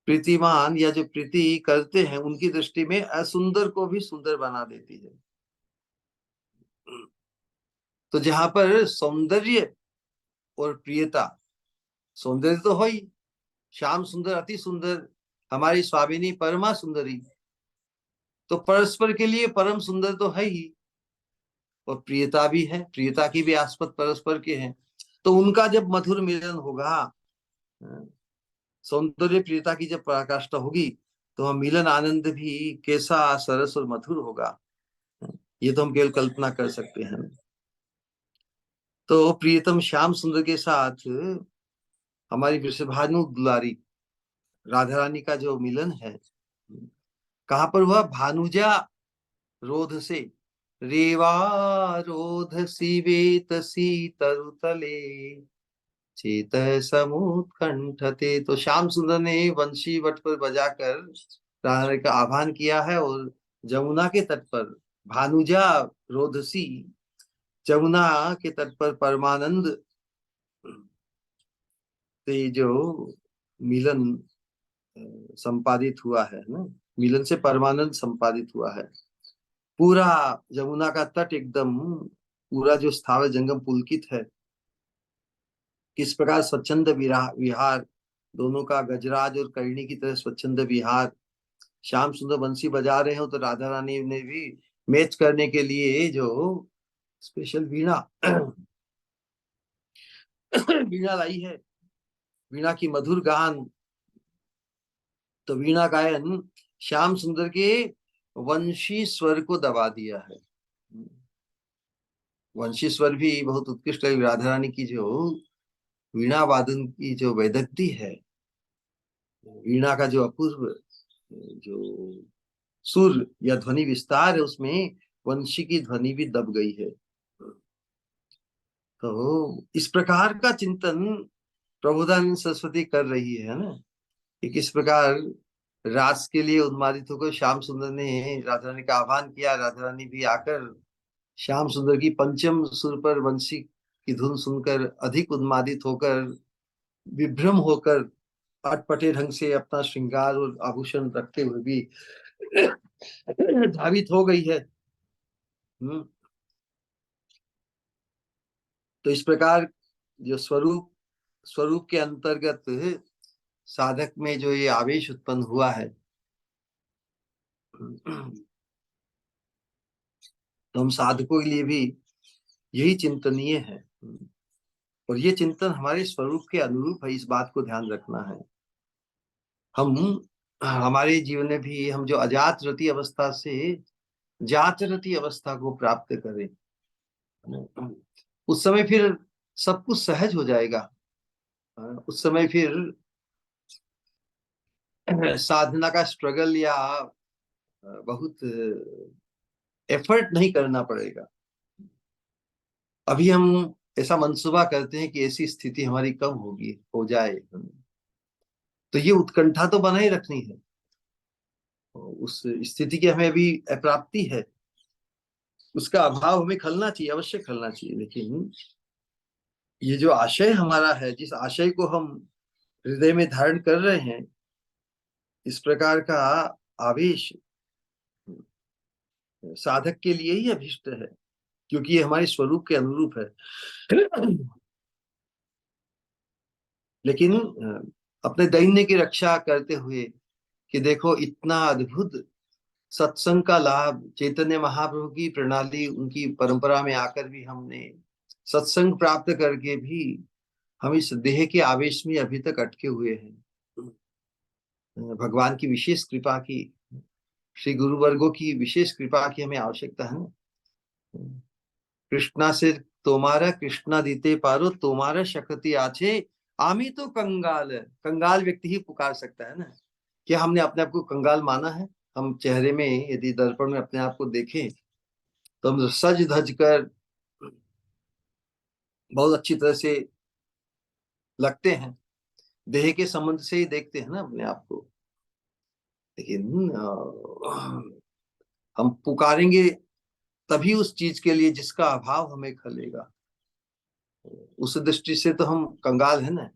[SPEAKER 1] प्रीतिमान या जो प्रीति करते हैं, उनकी दृष्टि में असुंदर को भी सुंदर बना देती है। तो जहां पर सौंदर्य और प्रियता, सौंदर्य तो हो ही, श्याम सुंदर अति सुंदर हमारी स्वामिनी परमा सुंदरी, तो परस्पर के लिए परम सुंदर तो है ही, और प्रियता भी है, प्रियता की भी आस्पद परस्पर के हैं। तो उनका जब मधुर मिलन होगा, सौंदर्य प्रियता की जब पराकाष्ठा होगी, तो हम मिलन आनंद भी कैसा सरस और मधुर होगा, ये तो हम केवल कल्पना कर सकते हैं। तो प्रियतम श्याम सुंदर के साथ हमारी वृषभानु दुलारी राधा रानी का जो मिलन है, कहाँ पर हुआ? भानुजा रोध से, रेवा रोध सीवेत सी तरुतले चेत समुत्कंठते। तो श्याम सुंदर ने वंशी वट पर बजाकर राधा का आह्वान किया है, और जमुना के तट पर भानुजा रोधसी, जमुना के तट पर परमानंद से जो मिलन संपादित हुआ है ना, मिलन से परमानंद संपादित हुआ है। पूरा जमुना का तट एकदम, पूरा जो स्थावर जंगम पुलकित है। किस प्रकार स्वच्छंद विहार, दोनों का गजराज और करणी की तरह स्वच्छंद विहार। श्याम सुंदर बंसी बजा रहे हो तो राधा रानी ने भी मैच करने के लिए जो स्पेशल वीणा वीणा लाई है, वीणा की मधुर गान। तो वीणा गायन श्याम सुंदर के वंशी स्वर को दबा दिया है। वंशी स्वर भी बहुत उत्कृष्ट है। राधा रानी की जो वीणा वादन की जो वैदग्धी है, वीणा का जो अपूर्व जो सुर या ध्वनि विस्तार है, उसमें वंशी की ध्वनि भी दब गई है। तो इस प्रकार का चिंतन प्रबोधानंद सरस्वती कर रही है ना, कि किस प्रकार रास के लिए उन्मादित होकर श्याम सुंदर ने राधा रानी का आह्वान किया, राधा रानी भी आकर श्याम सुंदर की पंचम सुर पर वंशी की धुन सुनकर अधिक उन्मादित होकर, विभ्रम होकर, अटपटे ढंग से अपना श्रृंगार और आभूषण रखते हुए भी धावित हो गई है। तो इस प्रकार जो स्वरूप स्वरूप के अंतर्गत साधक में जो ये आवेश उत्पन्न हुआ है, तो हम साधकों के लिए भी यही चिंतनीय है, और ये चिंतन हमारे स्वरूप के अनुरूप है। इस बात को ध्यान रखना है। हम हमारे जीवन में भी हम जो अजात रति अवस्था से जात रति अवस्था को प्राप्त करें, उस समय फिर सब कुछ सहज हो जाएगा। उस समय फिर साधना का स्ट्रगल या बहुत एफर्ट नहीं करना पड़ेगा। अभी हम ऐसा मंसूबा करते हैं कि ऐसी स्थिति हमारी कब होगी, हो जाए, तो ये उत्कंठा तो बनाए रखनी है। उस स्थिति की हमें अभी अप्राप्ति है, उसका अभाव हमें खलना चाहिए, अवश्य खलना चाहिए। लेकिन ये जो आशय हमारा है, जिस आशय को हम हृदय में धारण कर रहे हैं, इस प्रकार का आवेश साधक के लिए ही अभिष्ट है, क्योंकि ये हमारे स्वरूप के अनुरूप है। लेकिन अपने दैन्य की रक्षा करते हुए कि देखो इतना अद्भुत सत्संग का लाभ, चैतन्य महाप्रभु की प्रणाली, उनकी परंपरा में आकर भी हमने सत्संग प्राप्त करके भी हम इस देह के आवेश में अभी तक अटके हुए हैं। भगवान की विशेष कृपा की, श्री गुरु वर्गों की विशेष कृपा की हमें आवश्यकता है ना। कृष्णा से तुम्हारा कृष्णा दीते पारो तुम्हारा शक्ति आछे, आमी तो कंगाल है। कंगाल व्यक्ति ही पुकार सकता है ना। क्या हमने अपने आप को कंगाल माना है? हम चेहरे में यदि दर्पण में अपने आप को देखें तो हम सज धज कर बहुत अच्छी तरह से लगते हैं, देह के संबंध से ही देखते हैं ना अपने आप को। लेकिन हम पुकारेंगे तभी उस चीज के लिए जिसका अभाव हमें खलेगा। उस दृष्टि से तो हम कंगाल है ना।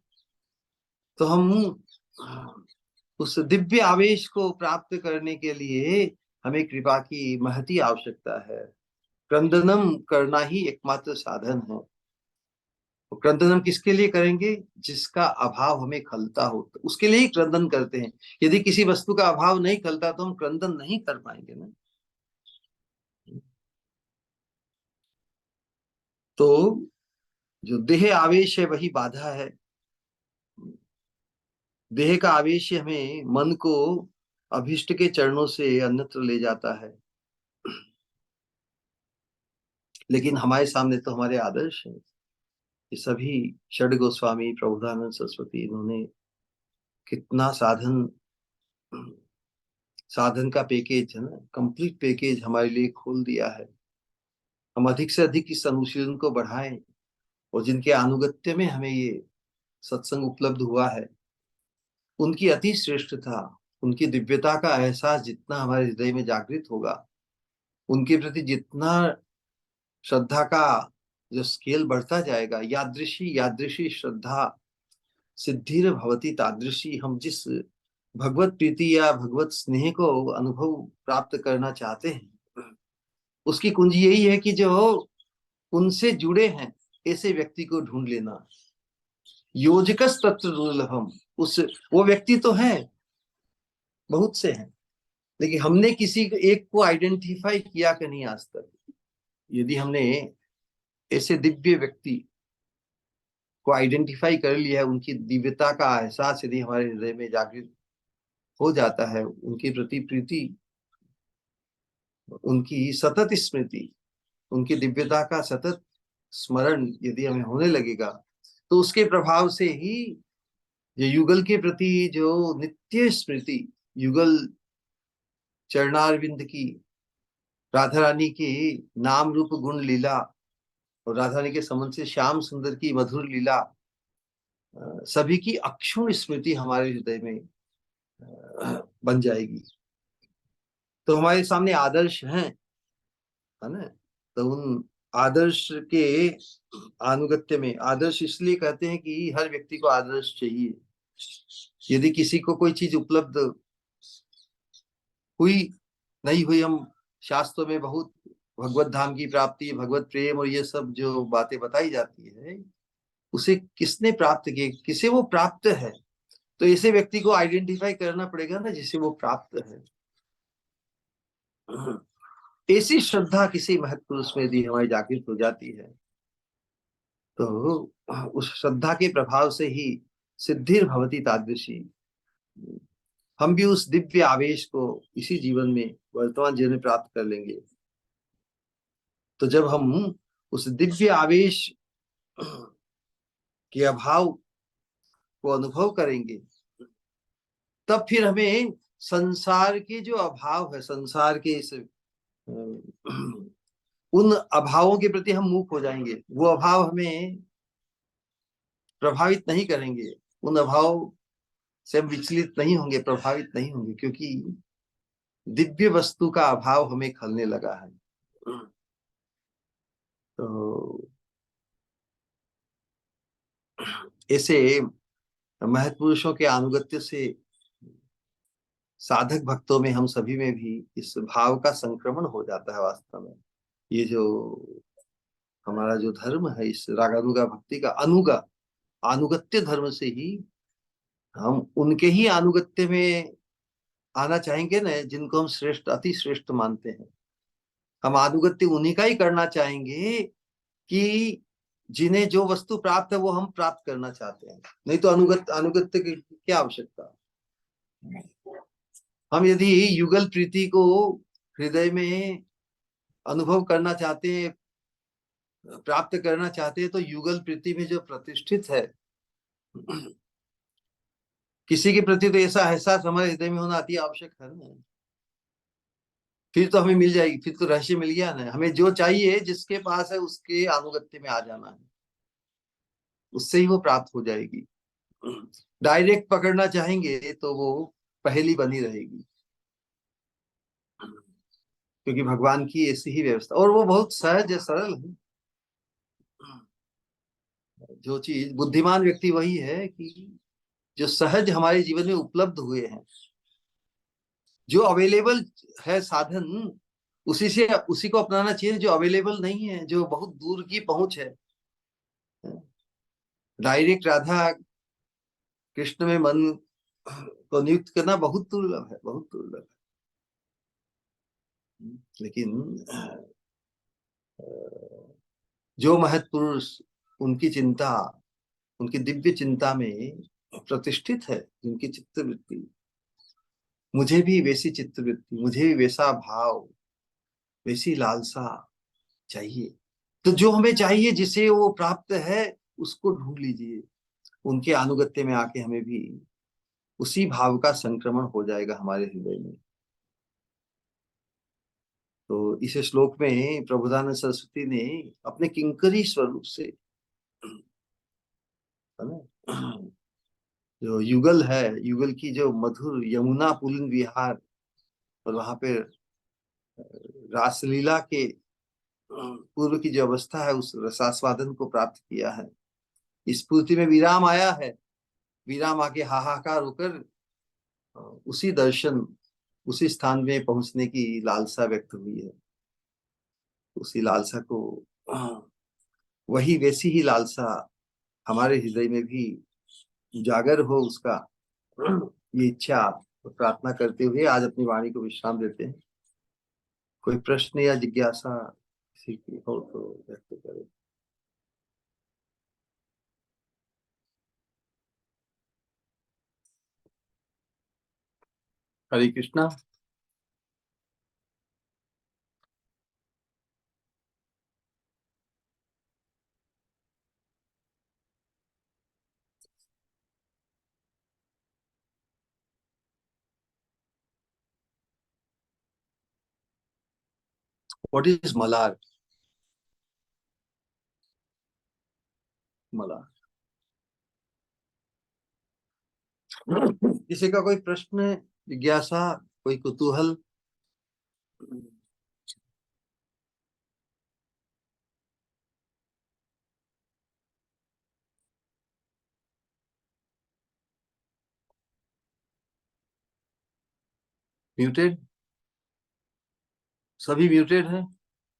[SPEAKER 1] तो हम उस दिव्य आवेश को प्राप्त करने के लिए हमें कृपा की महती आवश्यकता है। क्रंदनम करना ही एकमात्र साधन है। तो क्रंदन किसके लिए करेंगे? जिसका अभाव हमें खलता हो, तो उसके लिए ही क्रंदन करते हैं। यदि किसी वस्तु का अभाव नहीं खलता तो हम क्रंदन नहीं कर पाएंगे ना। तो जो देह आवेश है वही बाधा है। देह का आवेश हमें मन को अभिष्ट के चरणों से अन्यत्र ले जाता है। लेकिन हमारे सामने तो हमारे आदर्श हैं। ये सभी षड गोस्वामी, प्रभुदानंद सरस्वती, इन्होंने कितना साधन, साधन का पैकेज है ना, कंप्लीट पैकेज हमारे लिए खोल दिया है। हम अधिक से अधिक इस अनुशीलन को बढ़ाएं, और जिनके अनुगत्य में हमें ये सत्संग उपलब्ध हुआ है, उनकी अति श्रेष्ठता, उनकी दिव्यता का एहसास जितना हमारे हृदय में जागृत होगा, उनके प्रति जितना श्रद्धा का जो स्केल बढ़ता जाएगा, यादृशी यादृशी श्रद्धा सिद्धिर भवती तादृशी, हम जिस भगवत प्रीति या भगवत स्नेह को अनुभव प्राप्त करना चाहते हैं, उसकी कुंजी यही है कि जो उनसे जुड़े हैं ऐसे व्यक्ति को ढूंढ लेना। योजकस तत्र दुर्लभम, उस वो व्यक्ति तो है, बहुत से हैं, लेकिन हमने किसी एक को आइडेंटिफाई किया कि नहीं आज तक? यदि हमने ऐसे दिव्य व्यक्ति को आइडेंटिफाई कर लिया है, उनकी दिव्यता का एहसास यदि हमारे हृदय में जागृत हो जाता है, उनके प्रति प्रीति, उनकी सतत स्मृति, उनकी दिव्यता का सतत स्मरण यदि हमें होने लगेगा, तो उसके प्रभाव से ही ये युगल के प्रति जो नित्य स्मृति, युगल चरणारविंद की, राधा रानी की नाम रूप गुण लीला, और राधा रानी के संबंध से श्याम सुंदर की मधुर लीला, सभी की अक्षुण स्मृति हमारे हृदय में बन जाएगी। तो हमारे सामने आदर्श हैं, है ना। तो उन आदर्श के आनुगत्य में, आदर्श इसलिए कहते हैं कि हर व्यक्ति को आदर्श चाहिए। यदि किसी को कोई चीज उपलब्ध हुई नहीं हुई, हम शास्त्रों में बहुत भगवत धाम की प्राप्ति, भगवत प्रेम और ये सब जो बातें बताई जाती है, उसे किसने प्राप्त किए, किसे वो प्राप्त है, तो ऐसे व्यक्ति को आइडेंटिफाई करना पड़ेगा ना जिसे वो प्राप्त है। ऐसी श्रद्धा किसी महत्पुरुष में यदि हमारी जागृत हो जाती है, तो उस श्रद्धा के प्रभाव से ही सिद्धिर भवती तादृशी, हम भी उस दिव्य आवेश को इसी जीवन में, वर्तमान जीवन में प्राप्त कर लेंगे। तो जब हम उस दिव्य आवेश के अभाव को अनुभव करेंगे, तब फिर हमें संसार के जो अभाव है, संसार के इस उन अभावों के प्रति हम मूक हो जाएंगे। वो अभाव हमें प्रभावित नहीं करेंगे, उन अभाव से हम विचलित नहीं होंगे, प्रभावित नहीं होंगे, क्योंकि दिव्य वस्तु का अभाव हमें खलने लगा है। तो ऐसे महत्पुरुषों के अनुगत्य से साधक भक्तों में, हम सभी में भी इस भाव का संक्रमण हो जाता है। वास्तव में ये जो हमारा जो धर्म है, इस रागानुगा भक्ति का अनुगत्य धर्म से ही हम उनके ही अनुगत्य में आना चाहेंगे ना, जिनको हम श्रेष्ठ, अति श्रेष्ठ मानते हैं। हम अनुगत्य उन्हीं का ही करना चाहेंगे कि जिन्हें जो वस्तु प्राप्त है वो हम प्राप्त करना चाहते हैं, नहीं तो अनुगत्य की क्या आवश्यकता। हम यदि युगल प्रीति को हृदय में अनुभव करना चाहते हैं, प्राप्त करना चाहते हैं, तो युगल प्रीति में जो प्रतिष्ठित है, किसी के प्रति तो ऐसा एहसास हमारे हृदय में होना अति आवश्यक है ना। फिर तो हमें मिल जाएगी, फिर तो रहस्य मिल गया ना। हमें जो चाहिए, जिसके पास है, उसके अनुगत्य में आ जाना है, उससे ही वो प्राप्त हो जाएगी। डायरेक्ट पकड़ना चाहेंगे तो वो पहेली बनी रहेगी, क्योंकि भगवान की ऐसी ही व्यवस्था, और वो बहुत सहज है, सरल है। जो चीज बुद्धिमान व्यक्ति वही है कि जो सहज हमारे जीवन में उपलब्ध हुए हैं, जो अवेलेबल है साधन, उसी को अपनाना चाहिए। जो अवेलेबल नहीं है, जो बहुत दूर की पहुंच है, डायरेक्ट राधा कृष्ण में मन को नियुक्त करना बहुत दुर्लभ है, बहुत दुर्लभ है। लेकिन जो महत् पुरुष उनकी चिंता, उनकी दिव्य चिंता में प्रतिष्ठित है, जिनकी चित्तवृत्ति, मुझे भी वैसी चित्तवृत्ति, मुझे भी वैसा भाव, वैसी लालसा चाहिए। तो जो हमें चाहिए, जिसे वो प्राप्त है, उसको ढूंढ लीजिए। उनके अनुगत्य में आके हमें भी उसी भाव का संक्रमण हो जाएगा हमारे हृदय में। तो इस श्लोक में प्रबोधानंद सरस्वती ने अपने किंकरी स्वरूप से, है ना, जो युगल है, युगल की जो मधुर यमुना पुलिन विहार, और वहां पे रासलीला के पूर्व की जो अवस्था है, उस रसास्वादन को प्राप्त किया है। इस स्फूर्ति में विराम आया है। विराम आके हाहाकार होकर उसी दर्शन, उसी स्थान में पहुंचने की लालसा व्यक्त हुई है। उसी लालसा को, वही वैसी ही लालसा हमारे हृदय में भी उजागर हो, उसका ये इच्छा और प्रार्थना करते हुए आज अपनी वाणी को विश्राम देते हैं। कोई प्रश्न या जिज्ञासा किसी की हो तो व्यक्त करें। हरे कृष्णा। What is Malar? मलार, किसी का कोई प्रश्न, जिज्ञासा, कोई कुतूहल? म्यूटेड? सभी म्यूटेड हैं?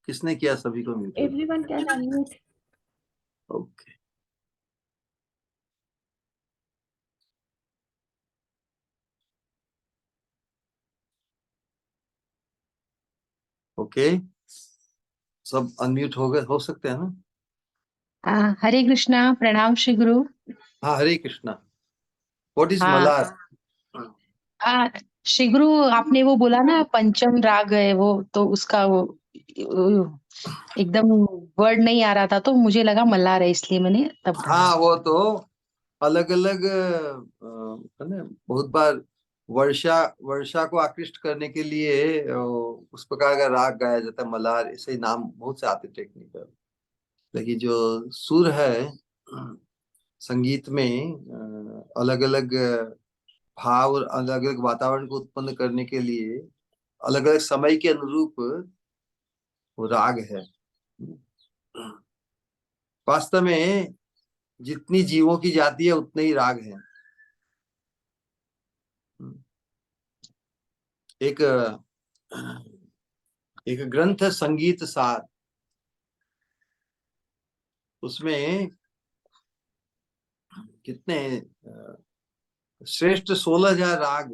[SPEAKER 1] किसने किया सभी को muted?
[SPEAKER 2] Everyone can unmute.
[SPEAKER 1] Okay. Okay, सब अनम्यूट हो गए, हो सकते हैं ना?
[SPEAKER 2] हरे कृष्णा, प्रणाम श्री गुरु।
[SPEAKER 1] हाँ, हरे कृष्णा। व्हाट इज
[SPEAKER 2] हाँ,
[SPEAKER 1] मलार?
[SPEAKER 2] श्री गुरु, आपने वो बोला ना पंचम राग है वो, तो उसका वो एकदम वर्ड नहीं आ रहा था, तो मुझे लगा मल्लार है, इसलिए मैंने तब बोला।
[SPEAKER 1] हाँ, वो तो अलग अलग है ना, बहुत बार वर्षा, वर्षा को आकृष्ट करने के लिए उस प्रकार का राग गाया जाता है, मलार, ऐसे ही नाम बहुत से आते टेक्निकल। लेकिन जो सुर है संगीत में, अलग अलग भाव और अलग अलग वातावरण को उत्पन्न करने के लिए अलग अलग समय के अनुरूप वो राग है। वास्तव में जितनी जीवों की जाति है, उतने ही राग हैं। एक एक ग्रंथ है संगीत सार, उसमें कितने श्रेष्ठ 16,000 राग,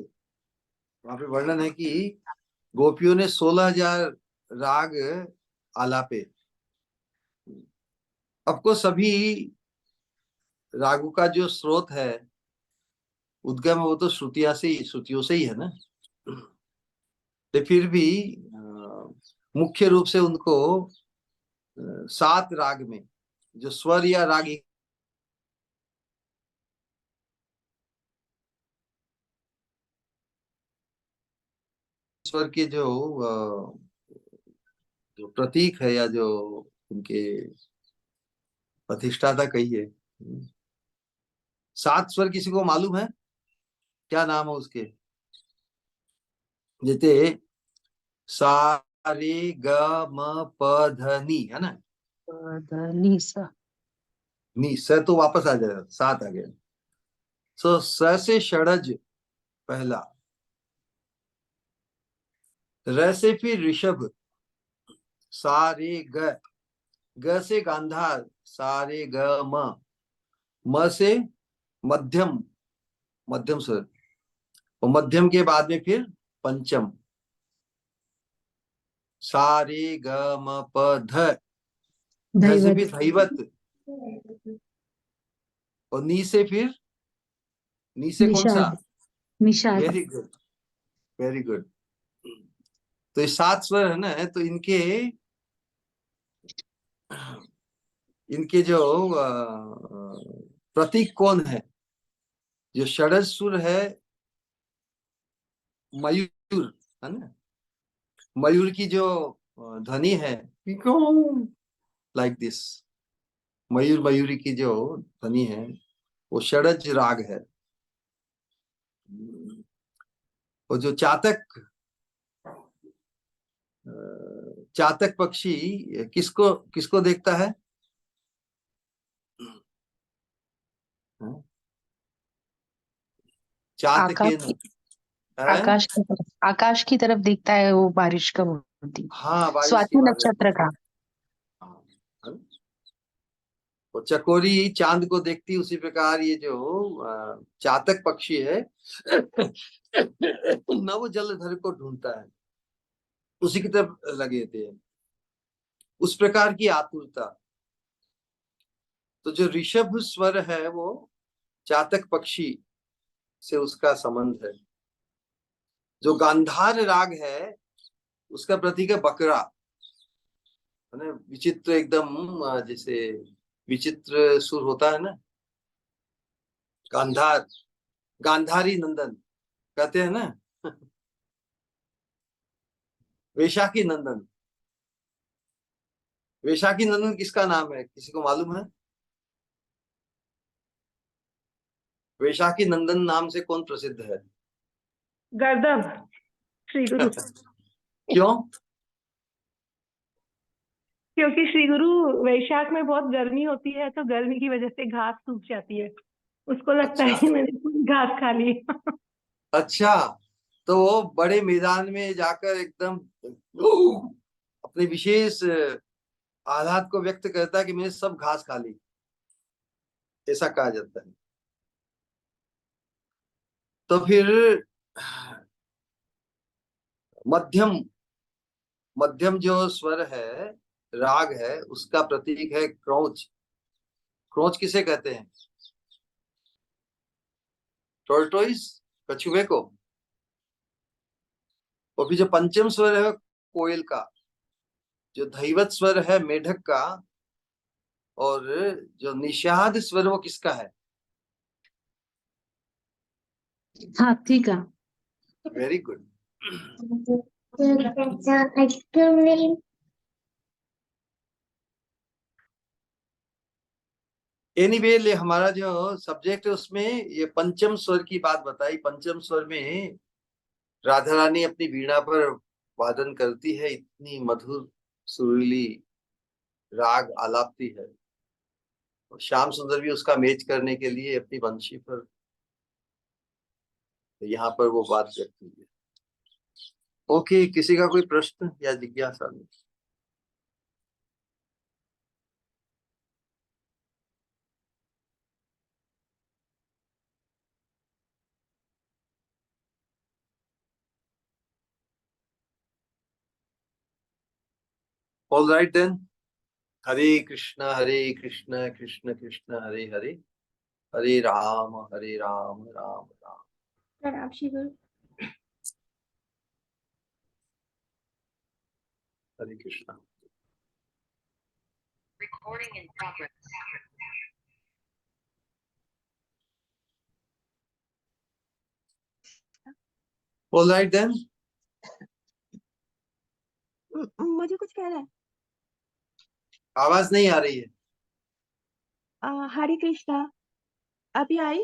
[SPEAKER 1] वहां पे वर्णन है कि गोपियों ने 16,000 राग आलापे। आपको सभी रागों का जो स्रोत है, उद्गम है, वो तो श्रुतियों से ही है ना। तो फिर भी मुख्य रूप से उनको 7 राग में जो स्वर या राग स्वर के जो प्रतीक है, या जो उनके प्रतिष्ठाता कहिए, 7 स्वर किसी को मालूम है? क्या नाम है उसके? जैसे सा रे ग म प ध नी है ना।
[SPEAKER 2] नी सा।
[SPEAKER 1] नी स तो वापस आ जाएगा, 7 आ गया। सो स से षडज पहला, र से फिर ऋषभ, सा रे ग से गांधार, सा रे ग म से मध्यम, मध्यम स्वर, और मध्यम के बाद में फिर पंचम, सा रे ग म प ध से
[SPEAKER 2] धैवत।
[SPEAKER 1] फिर धैवत, और नी से फिर, नी से कौन सा?
[SPEAKER 2] Nishad. Nishad.
[SPEAKER 1] Very good, very good. तो ये 7 स्वर है ना, तो इनके इनके जो प्रतीक कौन है? जो षडज सुर है, मयूर है ना। मयूर की जो ध्वनि है, लाइक दिस, मयूरी की जो ध्वनि है, वो षडज राग है। और जो चातक पक्षी किसको किसको देखता है? हाँ?
[SPEAKER 2] आकाश
[SPEAKER 1] चातकेन
[SPEAKER 2] की।
[SPEAKER 1] है।
[SPEAKER 2] आकाश की तरफ देखता है वो बारिश का मूर्ति।
[SPEAKER 1] हाँ, बारिश की
[SPEAKER 2] स्वाति
[SPEAKER 1] बात है।
[SPEAKER 2] नक्षत्र का।
[SPEAKER 1] हाँ, है ना? और चकोरी चांद को देखती, उसी प्रकार ये जो चातक पक्षी है नव जलधर को ढूंढता है, उसी की तरफ लगे थे। उस प्रकार की आतुरता। तो जो ऋषभ स्वर है, वो चातक पक्षी से उसका संबंध है। जो गांधार राग है, उसका प्रतीक है बकरा, है ना। विचित्र एकदम, जैसे विचित्र सुर होता है ना। गांधार, गांधारी नंदन कहते हैं ना। वैशाखी नंदन, वैशाखी नंदन किसका नाम है, किसी को मालूम है? वैशाखी नंदन नाम से कौन प्रसिद्ध है?
[SPEAKER 3] गर्दभ। श्री गुरु।
[SPEAKER 1] क्यों?
[SPEAKER 3] क्योंकि श्री गुरु वैशाख में बहुत गर्मी होती है, तो गर्मी की वजह से घास सूख जाती है, उसको लगता है
[SPEAKER 1] अच्छा,
[SPEAKER 3] कि मैंने पूरी घास खा ली।
[SPEAKER 1] अच्छा। तो वो बड़े मैदान में जाकर एकदम अपने विशेष आह्लाद को व्यक्त करता है कि मैंने सब घास खा ली, ऐसा कहा जाता है। तो फिर मध्यम, मध्यम जो स्वर है, राग है, उसका प्रतीक है क्रौच। क्रौच किसे कहते हैं? टोर्टोइस, कछुए को। और फिर जो पंचम स्वर है, कोयल का। जो धैवत स्वर है, मेढक का। और जो निषाद स्वर, वो किसका है?
[SPEAKER 2] हाथी का।
[SPEAKER 1] Very good. एनीवे, हमारा जो सब्जेक्ट है उसमें ये पंचम स्वर की बात बताई। पंचम स्वर में राधा रानी अपनी वीणा पर वादन करती है, इतनी मधुर सुरीली राग आलापती है। और श्याम सुंदर भी उसका मैच करने के लिए अपनी बंशी पर यहाँ पर वो बात करती है। ओके, किसी का कोई प्रश्न या जिज्ञासा? All right then. Hare Krishna Krishna Krishna Hare Hare, Hare Rama Rama Rama.
[SPEAKER 4] प्रणाम श्री गुरु।
[SPEAKER 1] हरे कृष्णा। All right then.
[SPEAKER 4] मुझे कुछ कहना है।
[SPEAKER 1] आवाज नहीं आ रही है।
[SPEAKER 4] हरे कृष्णा। अभी आई?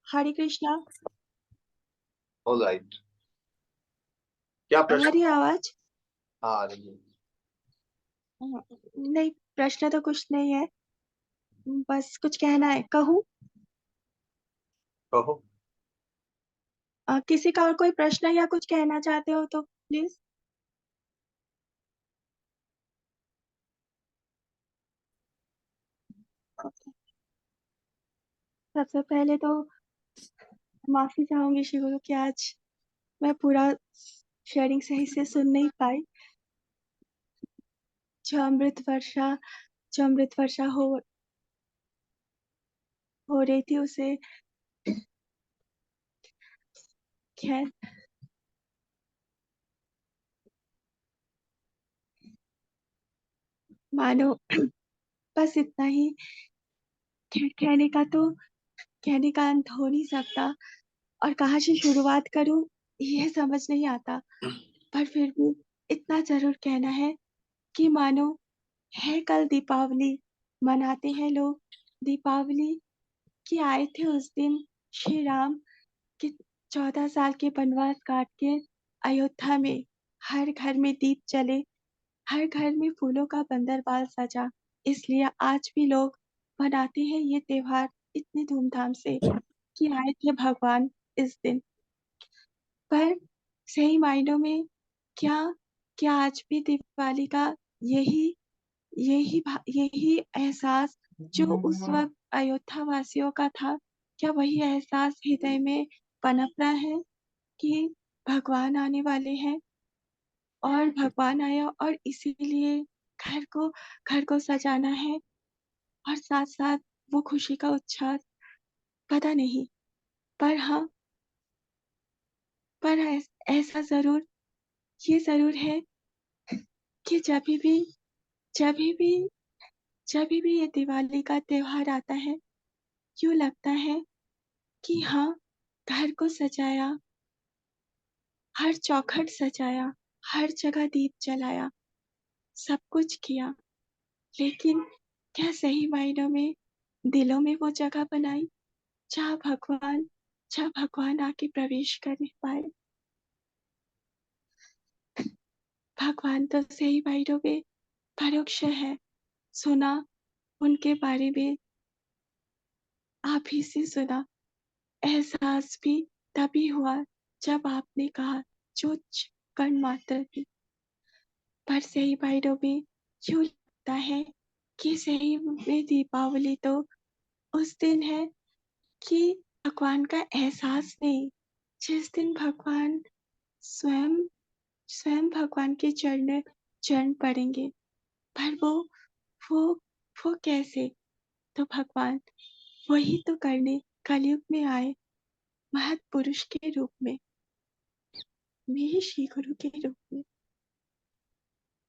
[SPEAKER 4] हरे कृष्णा।
[SPEAKER 1] All right. क्या
[SPEAKER 4] आ
[SPEAKER 1] प्रश्न?
[SPEAKER 4] रही है आवाज?
[SPEAKER 1] आ रही है।
[SPEAKER 4] नहीं, प्रश्न तो कुछ नहीं है, बस कुछ कहना है। कहूँ?
[SPEAKER 1] कहो।
[SPEAKER 4] किसी का और कोई प्रश्न या कुछ कहना चाहते हो तो प्लीज। सबसे पहले तो माफी चाहूंगी श्री गुरु कि आज मैं पूरा शेयरिंग सही से सुन नहीं पाई। जो अमृत वर्षा हो रही थी उसे, खैर मानो बस इतना ही। कहने का तो कहने का अंत हो नहीं सकता, और कहाँ से शुरुआत करूं ये समझ नहीं आता। पर फिर भी इतना जरूर कहना है कि मानो है कल दीपावली, मनाते हैं लोग दीपावली, कि आए थे उस दिन श्री राम के 14 साल के वनवास काट के अयोध्या में। हर घर में दीप जले, हर घर में फूलों का बंदरबाल सजा। इसलिए आज भी लोग मनाते हैं ये त्योहार इतनी धूमधाम से कि आए थे भगवान इस दिन। पर सही मायनों में क्या क्या आज भी दिवाली का यही यही एहसास जो उस वक्त अयोध्या वासियों का था, क्या वही एहसास हृदय में पनप रहा है कि भगवान आने वाले हैं, और भगवान आया और इसीलिए घर को सजाना है, और साथ साथ वो खुशी का उच्छ्वास। पता नहीं, पर हाँ, पर ऐसा जरूर, ये जरूर है कि जब भी ये दिवाली का त्योहार आता है, यूं लगता है कि हाँ, घर को सजाया, हर चौखट सजाया, हर जगह दीप जलाया, सब कुछ किया, लेकिन क्या सही मायनों में दिलों में वो जगह बनाई जहाँ भगवान आके प्रवेश कर पाए। भगवान तो सही मायनों में परोक्ष है। सुना उनके बारे में, आप ही से सुना। एहसास भी तभी हुआ जब आपने कहा जो कण मात्र थी। पर सही मायनों में यूं लगता है कि सही में दीपावली तो उस दिन है कि भगवान का एहसास नहीं, जिस दिन भगवान स्वयं स्वयं भगवान के चरण पड़ेंगे। पर वो वो कैसे? तो भगवान वही तो करने कलयुग में आए, महत पुरुष के रूप में, मेरे श्री गुरु के रूप में।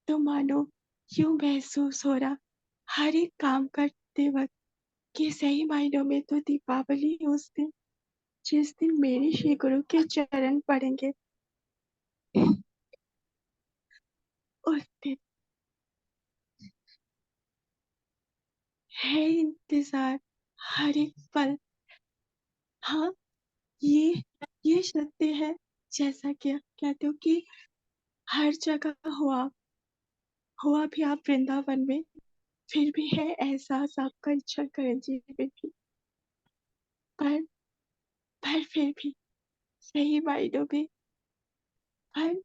[SPEAKER 4] तो मानो यूं महसूस हो रहा हर एक काम करते वक्त कि सही मायनों में तो दीपावली उस दिन, जिस दिन मेरे श्री गुरु के चरण पड़ेंगे, उस दिन है इंतजार हर एक पल। हाँ, ये ये सत्य है, जैसा कि कहते हो कि हर जगह हुआ भी आप वृंदावन में, फिर भी है एहसास आपका इच्छा करंजी में भी। पर फिर भी सही मायनों में पर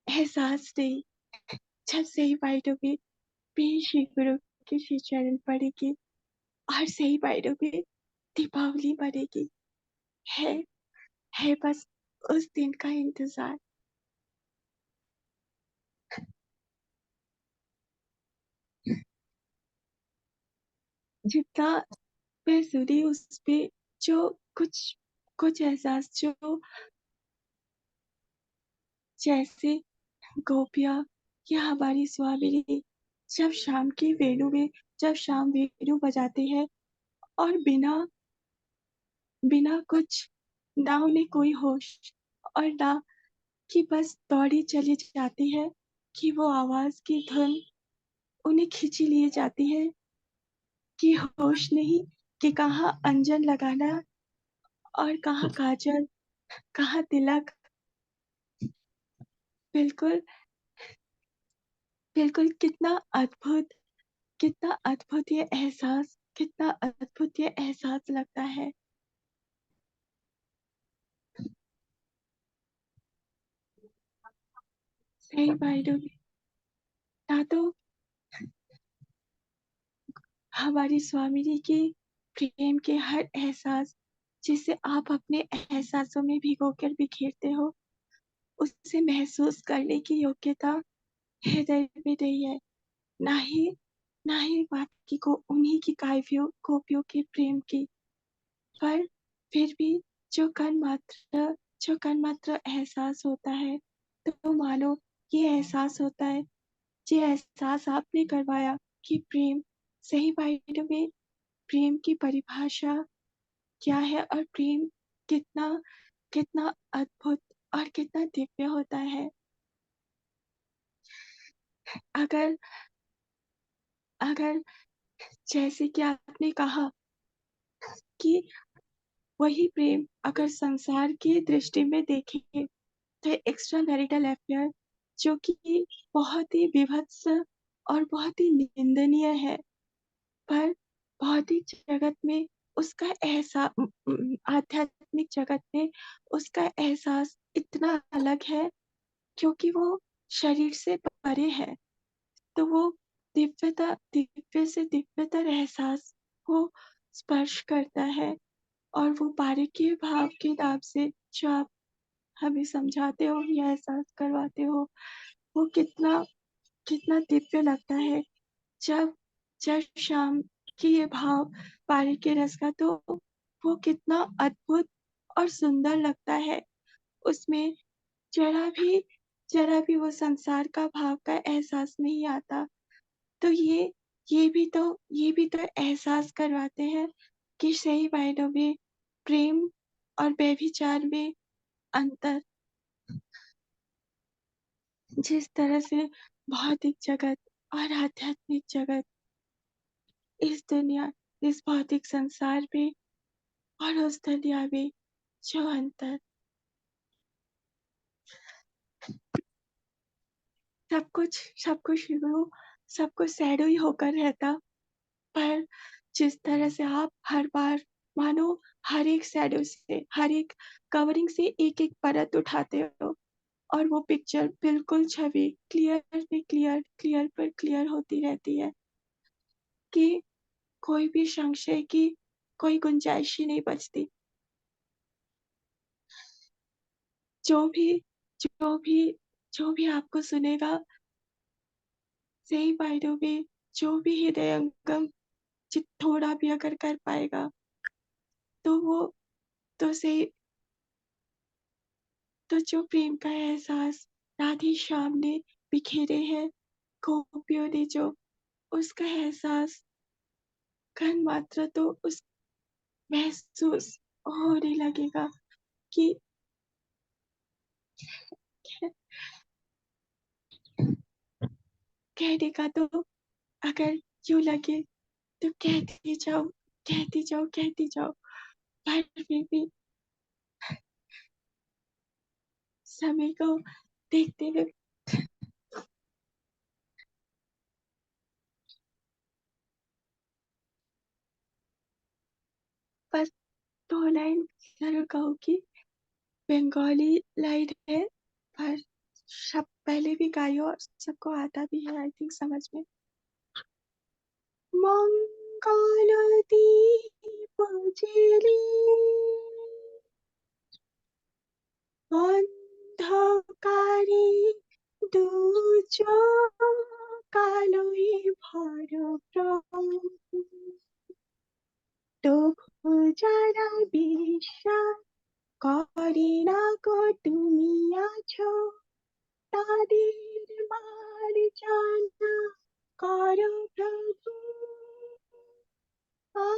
[SPEAKER 4] एहसास नहीं, जब सही मायनों में मेरे श्री गुरु के श्री चरण पड़ेगी और सही मायनों में दीपावली बनेगी। है है बस उस दिन का इंतजार। जितना मैं सुनी उस पे जो कुछ कुछ एहसास जो जैसे गोपियाँ या हमारी स्वामिनी जब शाम वेणु बजाते हैं और बिना कुछ ना उन्हें कोई होश और ना कि बस दौड़ी चली जाती है कि वो आवाज़ की धुन उन्हें खींची लिए जाती है कि होश नहीं कि कहाँ अंजन लगाना और कहाँ काजल, कहाँ तिलक। बिल्कुल, बिल्कुल कितना अद्भुत ये एहसास लगता है। सही मायनों में ना तो हमारी स्वामिनी की प्रेम के हर एहसास जिसे आप अपने एहसासों में भिगोकर बिखेरते हो, उसे महसूस करने की योग्यता हृदय में नहीं है। ना ही ना ही बाकी को उन्हीं की गोपियों के प्रेम की। पर फिर भी जो कण मात्र एहसास होता है, तो मानो ये एहसास होता है, ये एहसास आपने करवाया कि प्रेम सही मायनों में प्रेम की परिभाषा क्या है और प्रेम कितना कितना अद्भुत और कितना दिव्य होता है। अगर अगर जैसे कि आपने कहा कि वही प्रेम अगर संसार की दृष्टि में देखें तो एक्स्ट्रा मैरिटल अफेयर जो कि बहुत ही विभत्स और बहुत ही निंदनीय है, पर भौतिक जगत में आध्यात्मिक जगत में उसका एहसास इतना अलग है क्योंकि वो शरीर से परे है। तो वो दिव्य से दिव्यतर एहसास को स्पर्श करता है और वो बारीकी भाव के नाम से जो आप हमें समझाते हो या एहसास करवाते हो, वो कितना कितना दिव्य लगता है। जब जब शाम की ये भाव बारीकी रस का, तो वो कितना अद्भुत और सुंदर लगता है। उसमें जरा भी वो संसार का भाव का एहसास नहीं आता। तो ये भी तो एहसास करवाते हैं कि सही मायनों में प्रेम और व्यभिचार में अंतर। जिस तरह से भौतिक जगत और आध्यात्मिक जगत इस भौतिक संसार में और उस दुनिया में जो अंतर, सब कुछ सब कुछ शैडो ही होकर रहता। पर जिस तरह से आप हर बार मानो हर एक शैडो से, हर एक कवरिंग से एक एक परत उठाते हो और वो पिक्चर बिल्कुल छवि क्लियर पर क्लियर होती रहती है कि कोई भी संशय की कोई गुंजाइश ही नहीं बचती। जो भी जो भी जो भी आपको सुनेगा, सही मायनों में जो भी हृदयंगम थोड़ा भी अगर कर पाएगा, तो वो तो सही तो जो प्रेम का एहसास राधे श्याम ने बिखेरे हैं, गोपियों ने जो उसका एहसास कण मात्र तो उस महसूस होने लगेगा कि कहने का तो अगर यूं लगे तो कहती जाओ, पर फिर भी समय को देखते हुए बस 2 लाइन ज़रूर कहूँगी। बंगाली लाइन है, पर सब पहले भी गाई हो और सबको आता भी है आई थिंक समझ में। মঙ্গল দীপ জেলে অন্ধকারে দু চোখ কালোয় ভরপুর যারা বিশ্বাস করে না গো তুমি আছো, তাদের মার্জনা করো প্রভু। আ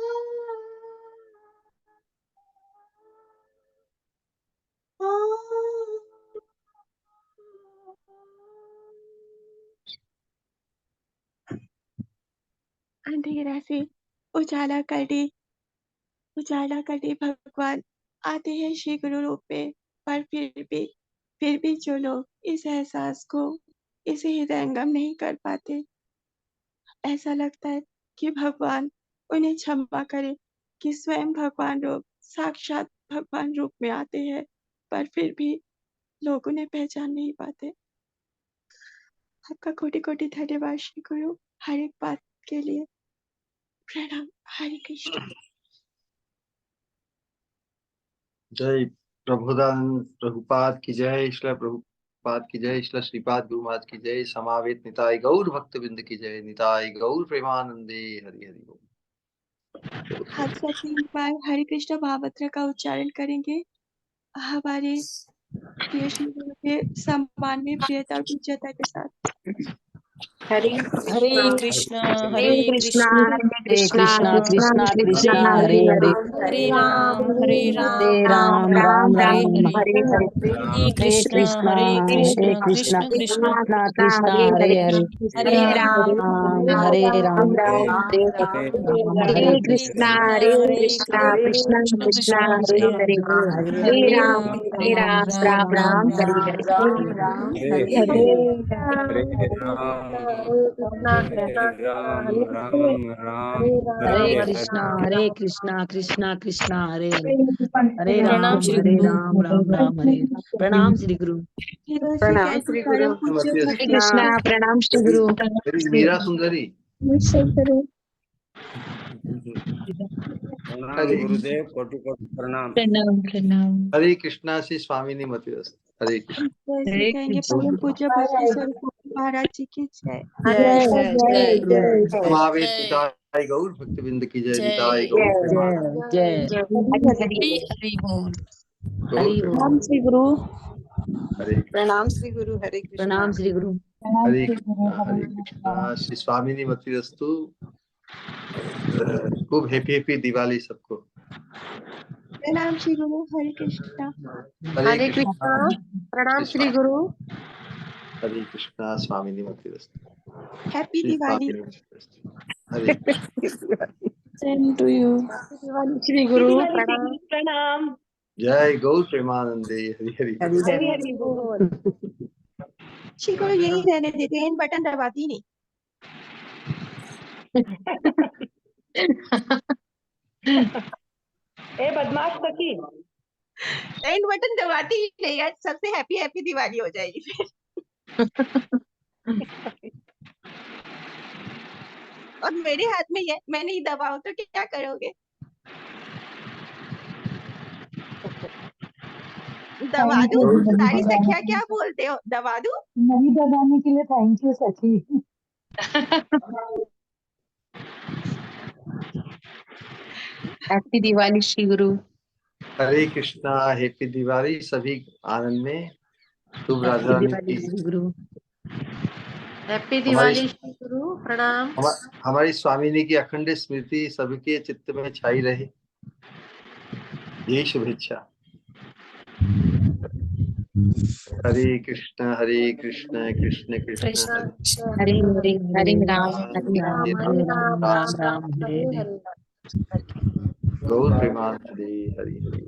[SPEAKER 4] আ अंधेरा से उजाला कर दे भगवान आते हैं श्री गुरु रूप में। पर फिर भी जो लोग इस एहसास को, इसे हृदयंगम नहीं कर पाते, ऐसा लगता है कि भगवान उन्हें क्षमा करे, कि स्वयं भगवान रूप, साक्षात भगवान रूप में आते हैं, पर फिर भी लोग उन्हें पहचान नहीं पाते। आपका कोटि कोटि धन्यवाद श्री गुरु, हर एक बात के लिए। प्रणाम। हरे कृष्ण।
[SPEAKER 1] जय प्रभुदानंद प्रभुपाद की जय, श्रील प्रभुपाद की जय, श्रील श्रीपाद गुरु महाराज की जय, समावेत निताय गौर भक्त बिंद की जय, निताय गौर प्रेमानंदे हरि हरि बोल।
[SPEAKER 4] हम सब 3 बार हरे कृष्ण महामंत्र का उच्चारण करेंगे। हमारे प्रिय श्री गुरु के सम्मान में प्रियता और पूज्यता के साथ।
[SPEAKER 5] हरे
[SPEAKER 6] हरे
[SPEAKER 5] कृष्णा
[SPEAKER 6] कृष्णा
[SPEAKER 5] हरे
[SPEAKER 6] हरे
[SPEAKER 5] कृष्णा
[SPEAKER 6] कृष्णा
[SPEAKER 5] कृष्णा
[SPEAKER 6] कृष्णा
[SPEAKER 5] कृष्णा
[SPEAKER 6] कृष्णा
[SPEAKER 5] हरे
[SPEAKER 6] हरे
[SPEAKER 5] हरे
[SPEAKER 6] हरे
[SPEAKER 5] हरे
[SPEAKER 6] हरे
[SPEAKER 5] राम
[SPEAKER 6] राम
[SPEAKER 5] राम
[SPEAKER 6] राम
[SPEAKER 5] हरे
[SPEAKER 6] राम
[SPEAKER 5] हरे
[SPEAKER 6] हरे हरे
[SPEAKER 5] हरे
[SPEAKER 6] हरे कृष्णा हरे कृष्णा
[SPEAKER 5] कृष्ण कृष्ण
[SPEAKER 6] कृष्णा कृष्णा हरे हरे
[SPEAKER 5] हरे राम
[SPEAKER 6] हरे
[SPEAKER 5] राम
[SPEAKER 6] राम
[SPEAKER 5] हरे
[SPEAKER 6] राम
[SPEAKER 5] राम
[SPEAKER 6] हरे
[SPEAKER 5] हरे
[SPEAKER 6] कृष्णा
[SPEAKER 5] कृष्णा कृष्ण कृष्ण
[SPEAKER 6] कृष्ण
[SPEAKER 5] हरे
[SPEAKER 6] हरे
[SPEAKER 5] हरे
[SPEAKER 6] हरे
[SPEAKER 5] हरे राम राम
[SPEAKER 6] राम राम हरे
[SPEAKER 5] हरे
[SPEAKER 6] हरे हरे कृष्णा कृष्णा कृष्णा हरे हरे हरे
[SPEAKER 5] प्रणाम श्री गुरु
[SPEAKER 6] राम राम हरे। प्रणाम श्री गुरु।
[SPEAKER 4] श्री कैसे परम पूज्य
[SPEAKER 1] हरे
[SPEAKER 2] कृष्णा। प्रणाम श्री गुरु।
[SPEAKER 1] मीरा सुंदरी
[SPEAKER 7] प्रणाम गुरुदेव, कोटि कोटि प्रणाम।
[SPEAKER 2] प्रणाम प्रणाम।
[SPEAKER 1] हरे कृष्णा श्री स्वामिनी मतिरस्त। हरे कृष्ण।
[SPEAKER 4] जैसे कहेंगे परम पूज्य भक्ति स्वरूप महाराज जी की जय।
[SPEAKER 5] जय
[SPEAKER 1] समावेत निताय गौर भक्त बिंद की जय, निताय
[SPEAKER 5] जय
[SPEAKER 1] गौर प्रेमानंदे
[SPEAKER 6] जय जय
[SPEAKER 5] हरि बोल।
[SPEAKER 1] गौर
[SPEAKER 6] हरि
[SPEAKER 1] प्रेमानंदे।
[SPEAKER 6] श्री गुरु।
[SPEAKER 1] हरे कृष्ण।
[SPEAKER 5] प्रणाम श्री गुरु। हरे कृष्णा।
[SPEAKER 6] प्रणाम श्री गुरु।
[SPEAKER 1] हरे कृष्णा श्री स्वामिनी मतिरस्तु। खूब हैप्पी दिवाली सबको।
[SPEAKER 4] प्रणाम श्री गुरु। हरे कृष्णा।
[SPEAKER 1] हरे कृष्णा
[SPEAKER 5] प्रणाम
[SPEAKER 1] श्री
[SPEAKER 5] श्री गुरु।
[SPEAKER 1] हरे कृष्णा स्वामिनी मतिरस्तु।
[SPEAKER 4] हैप्पी
[SPEAKER 1] श्री
[SPEAKER 4] दिवाली।
[SPEAKER 1] स्वामिनी मतिरस्तु। Hare Krishna.
[SPEAKER 6] Same to you.
[SPEAKER 5] Shri Guru प्रणाम।
[SPEAKER 3] प्रणाम।
[SPEAKER 1] जय गौर प्रेमानंदे हरि हरि।
[SPEAKER 3] हरि हरि बोल।
[SPEAKER 4] श्री गुरु यही रहने देते हैं, इन बटन दबाती नहीं।
[SPEAKER 3] ए बदमाश सखी।
[SPEAKER 4] एंड बटन दबाती ही नहीं, आज सबसे हैप्पी हैप्पी दिवाली हो जाएगी फिर। और मेरे हाथ में है, मैं नहीं दबाऊं तो क्या करोगे? दबा दूं? सारी सखिया क्या बोलते हो, दबा दूं?
[SPEAKER 8] नहीं दबाने के लिए थैंक यू सखी।
[SPEAKER 2] हैप्पी दिवाली श्री गुरु।
[SPEAKER 1] हरे कृष्णा हैप्पी दिवाली सभी आनंद में। शुभ राधा रानी
[SPEAKER 6] दिवाली
[SPEAKER 1] की
[SPEAKER 6] श्री गुरु।
[SPEAKER 5] हैप्पी दिवाली श्री गुरु। प्रणाम।
[SPEAKER 1] हमारी स्वामिनी की अखंड स्मृति सबके चित्त में छाई रहे, यही शुभेच्छा। हरे कृष्ण कृष्ण कृष्ण
[SPEAKER 5] कृष्ण
[SPEAKER 2] हरे हरे हरे राम
[SPEAKER 6] हरे राम हरे राम राम राम हरे हरे।
[SPEAKER 1] गौर प्रेमानंदे हरि हरि।